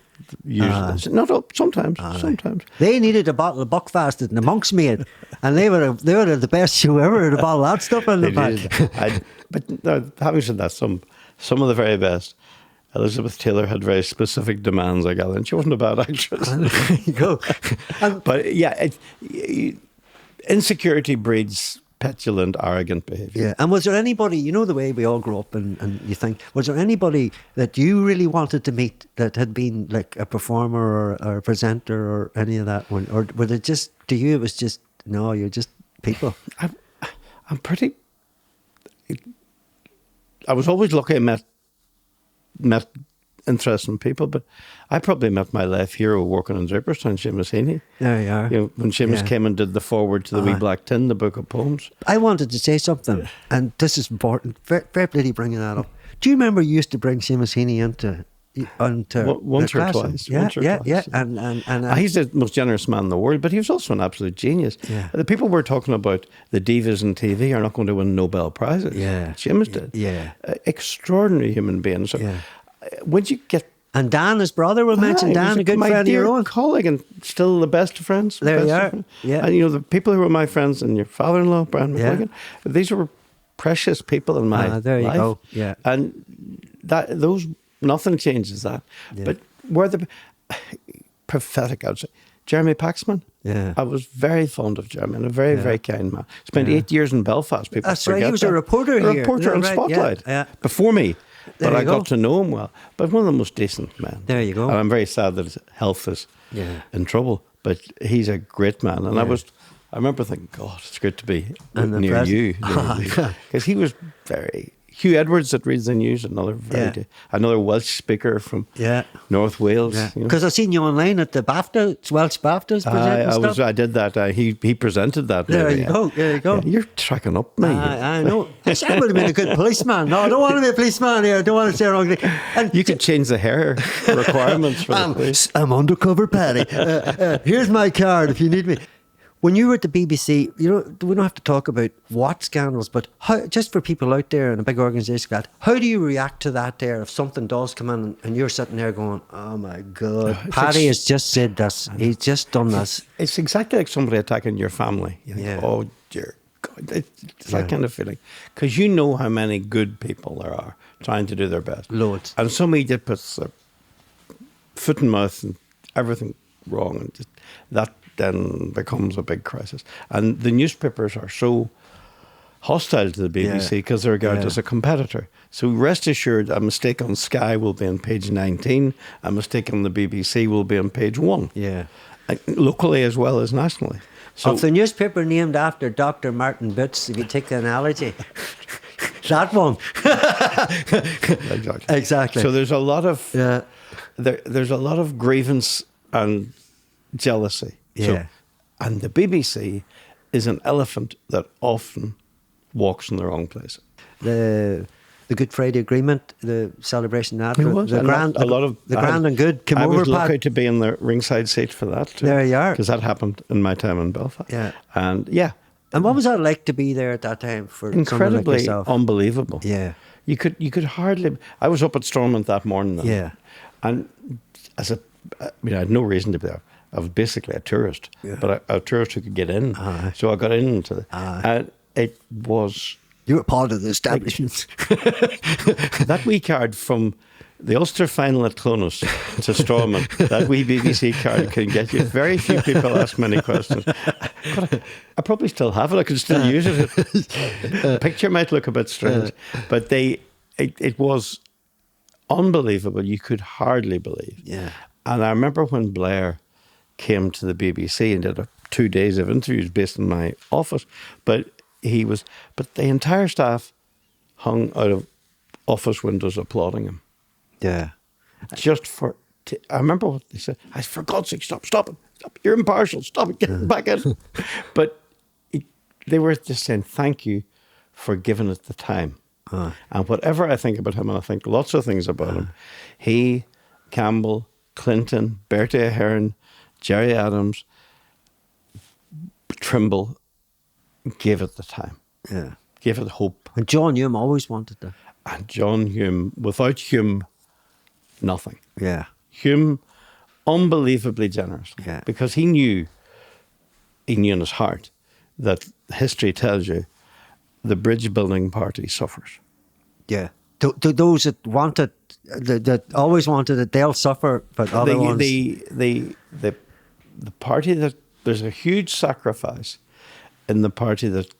usually. Not up, sometimes. Sometimes. They needed a bottle of Buckfast that the monks made, and they would have the best show ever, had a bottle of that stuff in the back. But no, having said that, some of the very best. Elizabeth Taylor had very specific demands, I gather, and she wasn't a bad actress. There you go. But yeah, insecurity breeds petulant, arrogant behaviour. Yeah. And was there anybody, the way we all grew up and you think, was there anybody that you really wanted to meet that had been like a performer or a presenter or any of that one? Or was it just, to you, it was just, no, you're just people? I'm pretty... I was always lucky I met interesting people, but I probably met my life hero working in Draperstown, Seamus Heaney. There you are. When Seamus came and did the foreword to the Wee Black Tin, the book of poems. I wanted to say something, and this is important. Very bloody bringing that up. Do you remember you used to bring Seamus Heaney into once or twice? Yeah. And he's the most generous man in the world, but he was also an absolute genius. Yeah. The people we're talking about, the divas in TV, are not going to win Nobel Prizes. Yeah. Seamus did. Yeah. Extraordinary human being. So would you get... And Dan, his brother, we'll mention Dan, a good friend of your own. Colleague, and still the best of friends. There you are. Yeah. And the people who were my friends and your father-in-law, Brian McGuigan, these were precious people in my life. There you go. Yeah. And nothing changes that. Yeah. But were the prophetic, I would say. Jeremy Paxman. Yeah. I was very fond of Jeremy, and a very, very kind man. Spent 8 years in Belfast. People That's right. He was a reporter here. A reporter on Spotlight. Before me. But I got to know him well. But one of the most decent men. There you go. And I'm very sad that his health is in trouble. But he's a great man. And I remember thinking, God, it's good to be near you. Because he was very... Hugh Edwards that reads the news, another Welsh speaker from North Wales. Because I've seen you online at the Welsh BAFTAs presenting I did that. He presented that. There you go. Yeah, you're tracking up me. I know. I would have been a good policeman. No, I don't want to be a policeman here. I don't want to say wrong thing. And you could change the hair requirements for the police. I'm undercover Paddy. Here's my card if you need me. When you were at the BBC, we don't have to talk about what scandals, but how, just for people out there in a big organisation like that, how do you react to that there if something does come in and you're sitting there going, oh my God, Paddy has just said this, he's just done this. It's exactly like somebody attacking your family. You think, oh dear God, it's that kind of feeling. Because you know how many good people there are trying to do their best. Loads. And somebody just puts their foot in mouth and everything wrong, and just that then becomes a big crisis. And the newspapers are so hostile to the BBC because they're regarded as a competitor. So rest assured, a mistake on Sky will be on page 19, a mistake on the BBC will be on page 1. Yeah. Locally as well as nationally. So of the newspaper named after Dr. Martin Boots, if you take the analogy. That one. Exactly. So there's a lot of there's a lot of grievance and jealousy. Yeah. So, and the BBC is an elephant that often walks in the wrong place. The the Good Friday Agreement, the celebration of that. It was. The And grand, a lot of the grand and good came I over. was lucky Pat. to be in the ringside seat for that too. There you are. Because that happened in my time in Belfast. Yeah. And yeah, And what was that like to be there at that time for someone like incredibly yourself? unbelievable. Yeah. You could hardly. I was up at Stormont that morning. Then, Yeah. and I had no reason to be there. I was basically a tourist, Yeah. but a tourist who could get in. Aye. So I got into it, Aye. and it was You were part of the establishment. that wee card from the Ulster final at Clonus to Stormont. That wee BBC card can get you. Very few people ask many questions. But I probably still have it. I can still use it. The picture might look a bit strange, but it was unbelievable. You could hardly believe. Yeah. And I remember when Blair came to the BBC and did 2 days of interviews based in my office, but the entire staff hung out of office windows applauding him. Yeah. Just I remember what they said. For God's sake, stop it. You're impartial. Stop it. Get back in. But they were just saying, thank you for giving it the time. And whatever I think about him, and I think lots of things about him, he, Campbell, Clinton, Bertie Ahern, Jerry Adams, Trimble, gave it the time. Yeah. Gave it hope. And John Hume always wanted that. And John Hume, without Hume, nothing. Yeah. Hume, unbelievably generous. Yeah. Because he knew in his heart that history tells you the bridge building party suffers. Yeah. To those that wanted, that always wanted it, they'll suffer, but other ones... The party that... There's a huge sacrifice in the party that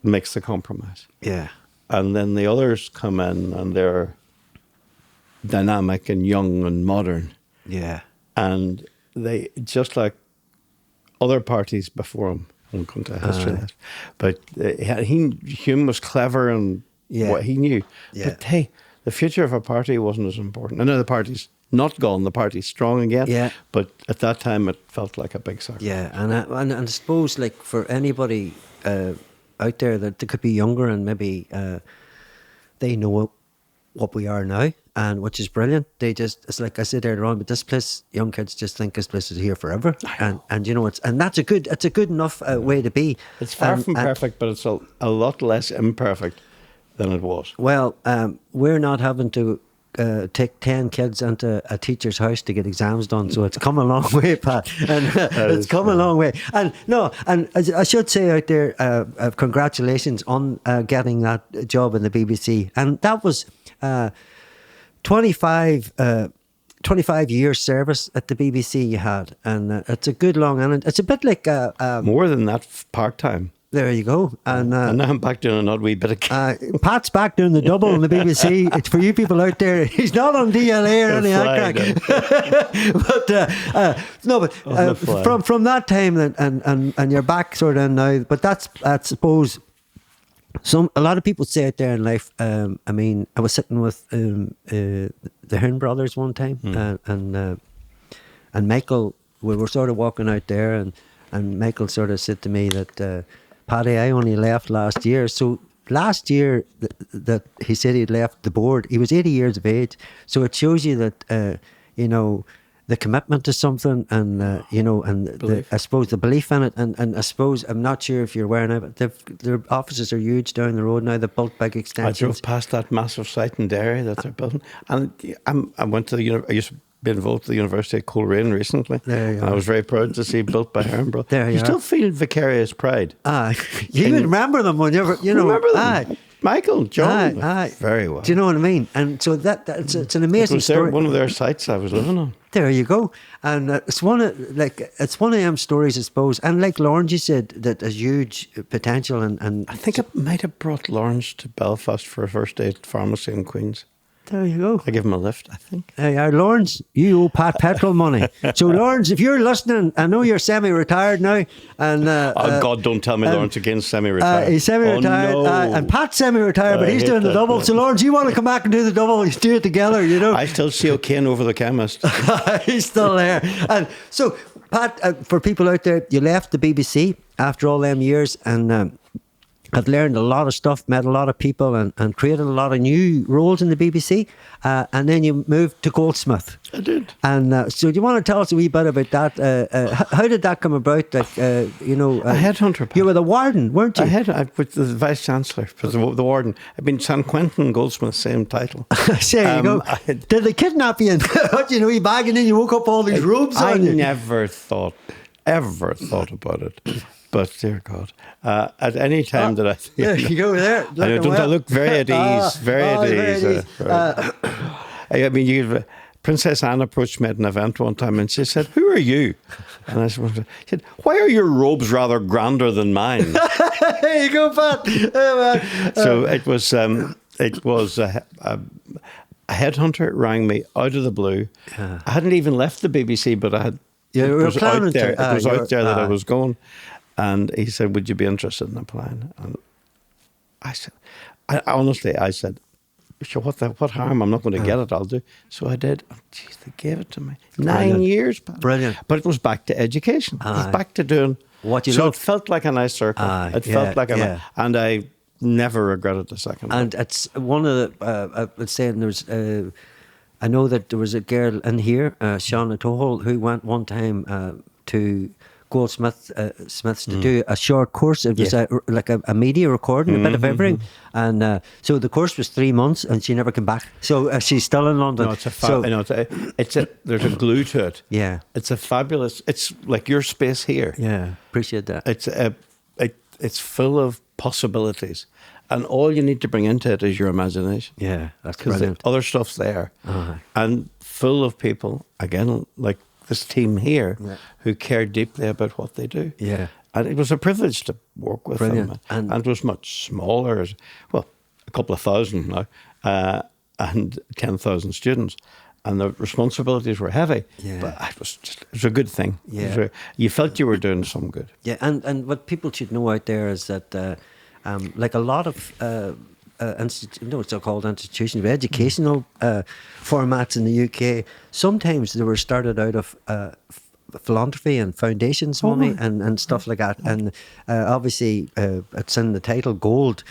makes the compromise. Yeah. And then the others come in and they're dynamic and young and modern. Yeah. And they, just like other parties before him, I won't go into history, but Hume was clever and what he knew. Yeah. But hey, the future of a party wasn't as important. I know the party's not gone, the party's strong again. Yeah. But at that time, it felt like a big sacrifice. Yeah, and I suppose, like, for anybody out there that could be younger and maybe they know what we are now, and which is brilliant. It's like I said earlier on, but this place, young kids just think this place is here forever, and you know that's a good enough way to be. It's far from perfect, but it's a lot less imperfect than it was. Well, we're not having to take 10 kids into a teacher's house to get exams done, so it's come a long way, Pat, and it's come a long way. And I should say out there, congratulations on getting that job in the BBC, and that was 25 years service at the BBC you had, and it's a good long, and it's a bit like more than that, part-time. There you go. And now I'm back doing an odd wee bit of... Pat's back doing the double on the BBC. It's for you people out there. He's not on DLA or any of that crack. But from that time, and you're back sort of now. But that's, I suppose, a lot of people say out there in life. I mean, I was sitting with the Hearn brothers one time, and Michael. We were sort of walking out there, and Michael sort of said to me that, Paddy, I only left last year. So last year that he said he'd left the board, he was 80 years of age. So it shows you that, you know, the commitment to something, and, you know, and I suppose the belief in it. And I suppose, I'm not sure if you're aware now, but their offices are huge down the road now. They've built big extensions. I drove past that massive site in Derry that they're building. And I went to I used to be involved with the University of Coleraine recently. There you and are. I was very proud to see built by Hearn. There you still feel vicarious pride. You would remember them when you know. Remember them? Michael, John, very well. Do you know what I mean? And so it's an amazing story. One of their sites I was living on. There you go. And it's one of them stories, I suppose. And like Lawrence, you said, that has huge potential. And I think it might have brought Lawrence to Belfast for a first aid pharmacy in Queens. There you go. I give him a lift, I think. Lawrence, you owe Pat petrol money. So, Lawrence, if you're listening, I know you're semi-retired now. And oh, God, don't tell me Lawrence again's semi-retired. He's semi-retired. Oh, no. And Pat's semi-retired, but he's doing the double. So, Lawrence, you want to come back and do the double? You do it together, you know. I still see O'Kane over the chemist. He's still there. And so, Pat, for people out there, you left the BBC after all them years, and had learned a lot of stuff, met a lot of people, and created a lot of new roles in the BBC. And then you moved to Goldsmith. I did. And so, do you want to tell us a wee bit about that? How did that come about? Like, a headhunter. You were the warden, weren't you? I with the vice chancellor, the warden. I've been San Quentin Goldsmith, same title. There you go. Did they kidnap you? And you bagging in? You woke up all these robes on you. I never ever thought about it. But dear God, at any time that I there you go there. I look very at ease, very at ease. I mean, Princess Anne approached me at an event one time and she said, "Who are you?" And I said, "Why are your robes rather grander than mine?" There you go, Pat. So it was a headhunter rang me out of the blue. I hadn't even left the BBC, but I had. It was out there. It was out there that I was going. And he said, "Would you be interested in applying?" And I said, I said, "Sure, what harm? I'm not going to get it. I'll do." So I did. Oh, geez, they gave it to me. Brilliant. 9 years. Brilliant. But it was back to education. It was back to doing what you love. love. It felt like a nice circle. It felt like and I never regretted the second. And it's one of the, I was saying there's, I know that there was a girl in here, Shauna Tohol, who went one time to Goldsmiths to do a short course. It was like a media recording, a bit of everything. And so the course was 3 months and she never came back. So she's still in London. No, there's a glue to it. Yeah. It's a fabulous, it's like your space here. Yeah, appreciate that. It's full of possibilities. And all you need to bring into it is your imagination. Yeah, that's because brilliant. Other stuff's there. And full of people, again, like this team here, who care deeply about what they do. Yeah. And it was a privilege to work with them. And it was much smaller, a couple of thousand now, and 10,000 students. And the responsibilities were heavy. Yeah. But it was a good thing. Yeah. You felt you were doing some good. Yeah, and what people should know out there is that like a lot of so-called institutions, educational formats in the UK, sometimes they were started out of philanthropy and foundations money and stuff like that. And obviously it's in the title Gold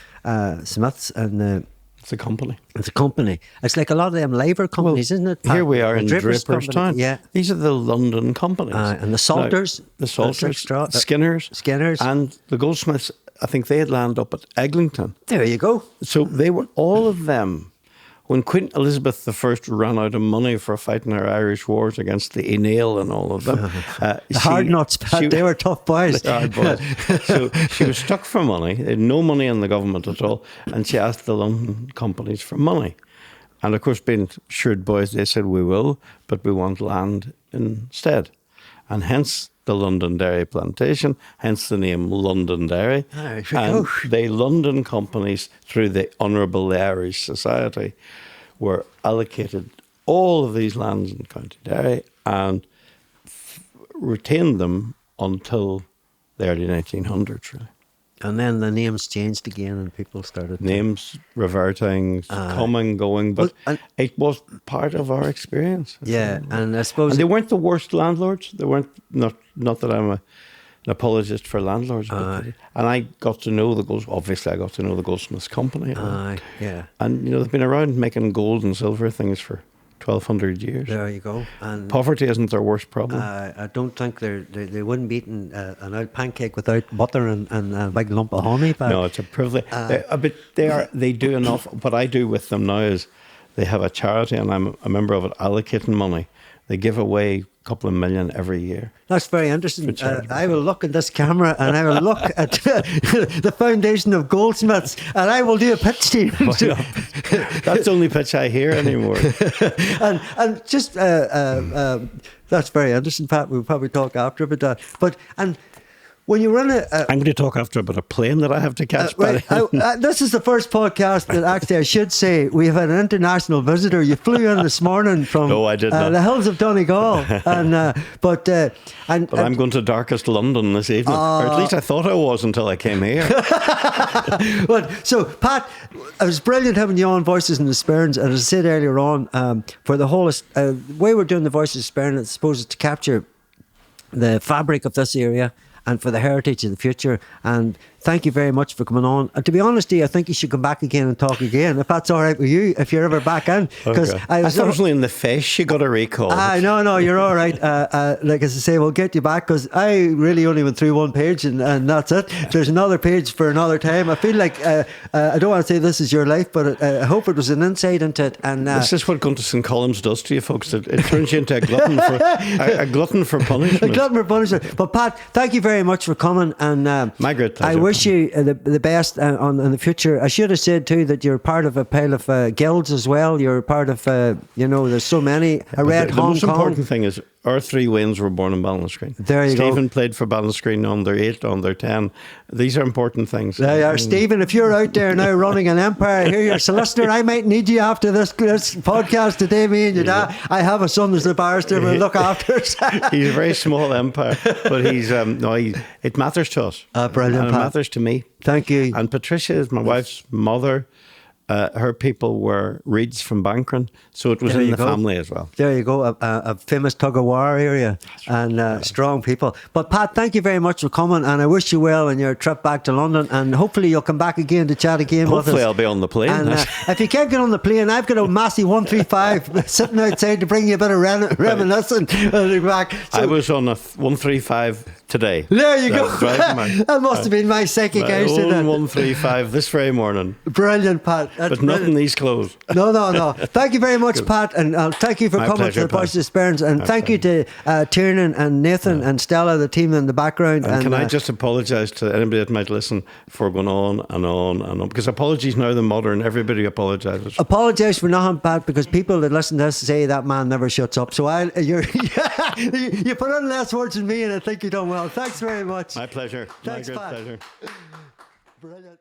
Smiths, and it's a company. It's a company. It's like a lot of them labour companies, isn't it? Here we are in Draperstown. Yeah. These are the London companies. And the Salters. The Salters, Skinners. And the Goldsmiths, I think they had landed up at Eglinton. There you go. So they were, all of them, when Queen Elizabeth I ran out of money for fighting her Irish wars against the Ainail and all of them. The hard nuts, Pat, they were tough boys. Hard boys. So she was stuck for money. They had no money in the government at all. And she asked the London companies for money. And of course, being shrewd boys, they said, "We will, but we want land instead." And hence the London Dairy Plantation, hence the name London Dairy. And the London companies, through the Honourable Irish Society, were allocated all of these lands in County Derry and retained them until the early 1900s, really. And then the names changed again and people started... Names reverting, coming, going, but it was part of our experience. Yeah, and I suppose... And they weren't the worst landlords. They weren't, not that I'm an apologist for landlords, but and I got to know obviously I got to know the Goldsmiths Company. Yeah. And, they've been around making gold and silver things for 1,200 years. There you go. And poverty isn't their worst problem. I don't think they wouldn't be eating an old pancake without butter and a big lump of honey. But no, it's a privilege. But they do enough. What I do with them now is they have a charity, and I'm a member of it, allocating money. They give away a couple of million every year. That's very interesting. I will look at this camera and I will look at the foundation of Goldsmiths and I will do a pitch to you. That's the only pitch I hear anymore. and just that's very interesting, Pat. We'll probably talk after about that. But when you run I'm going to talk after about a plane that I have to catch. This is the first podcast that actually I should say we have had an international visitor. You flew in this morning from no, I did not. The hills of Donegal, but I'm going to darkest London this evening, or at least I thought I was until I came here. So Pat, it was brilliant having you on Voices in the Sperrins, and as I said earlier on, for the whole way we're doing the Voices of Sperrins, I suppose, is to capture the fabric of this area and for the heritage of the future, and thank you very much for coming on. To be honest with you, I think you should come back again and talk again, if that's all right with you, if you're ever back in. Because Okay. I thought it was only in the fish. You got a recall. No, you're all right. Like as I say, we'll get you back, because I really only went through one page and that's it. There's another page for another time. I feel like I don't want to say this is your life, but I hope it was an insight into it. And this is what going to St. Colum's does to you, folks. It turns you into a glutton for a glutton for punishment. A glutton for punishment. But Pat, thank you very much for coming, and my great pleasure. I wish you the best in the future. I should have said too that you're part of a pile of guilds as well. You're part of there's so many. I read the Hong most Kong. important thing is our three wins were born in Ballinascreen. There you go. Stephen played for Ballinascreen under 8, under 10. These are important things. There you are, Stephen. If you're out there now running an empire, here you're a solicitor. I might need you after this podcast today. Me and your dad. I have a son who's a barrister. We'll look after us. He's a very small empire, but it matters to us. Brilliant, and it Pat. matters to me. Thank you. And Patricia is my wife's mother. Her people were Reeds from Ballinascreen, so it was in the family as well. There you go, a famous tug-of-war area, and strong people. But Pat, thank you very much for coming, and I wish you well on your trip back to London, and hopefully you'll come back again to chat again with us. Hopefully I'll be on the plane. And if you can't get on the plane, I've got a massive 135 sitting outside to bring you a bit of reminiscing. Back. So, I was on a 135 today. There you go. That must have been my psychic eyes. 135 this very morning. Brilliant, Pat. That's but not in these clothes. No. Thank you very much, Pat, and thank you for coming pleasure, to the Voices of Sperrins, and thank you to Tiernan and Nathan and Stella, the team in the background. And can I just apologise to anybody that might listen for going on and on and on, because apologies now the modern, everybody apologises. Apologise for nothing, Pat, because people that listen to this say that man never shuts up. So you put on less words than me, and I think you've done well. Thanks very much. My pleasure. Thanks, My great Pat. pleasure. Brilliant.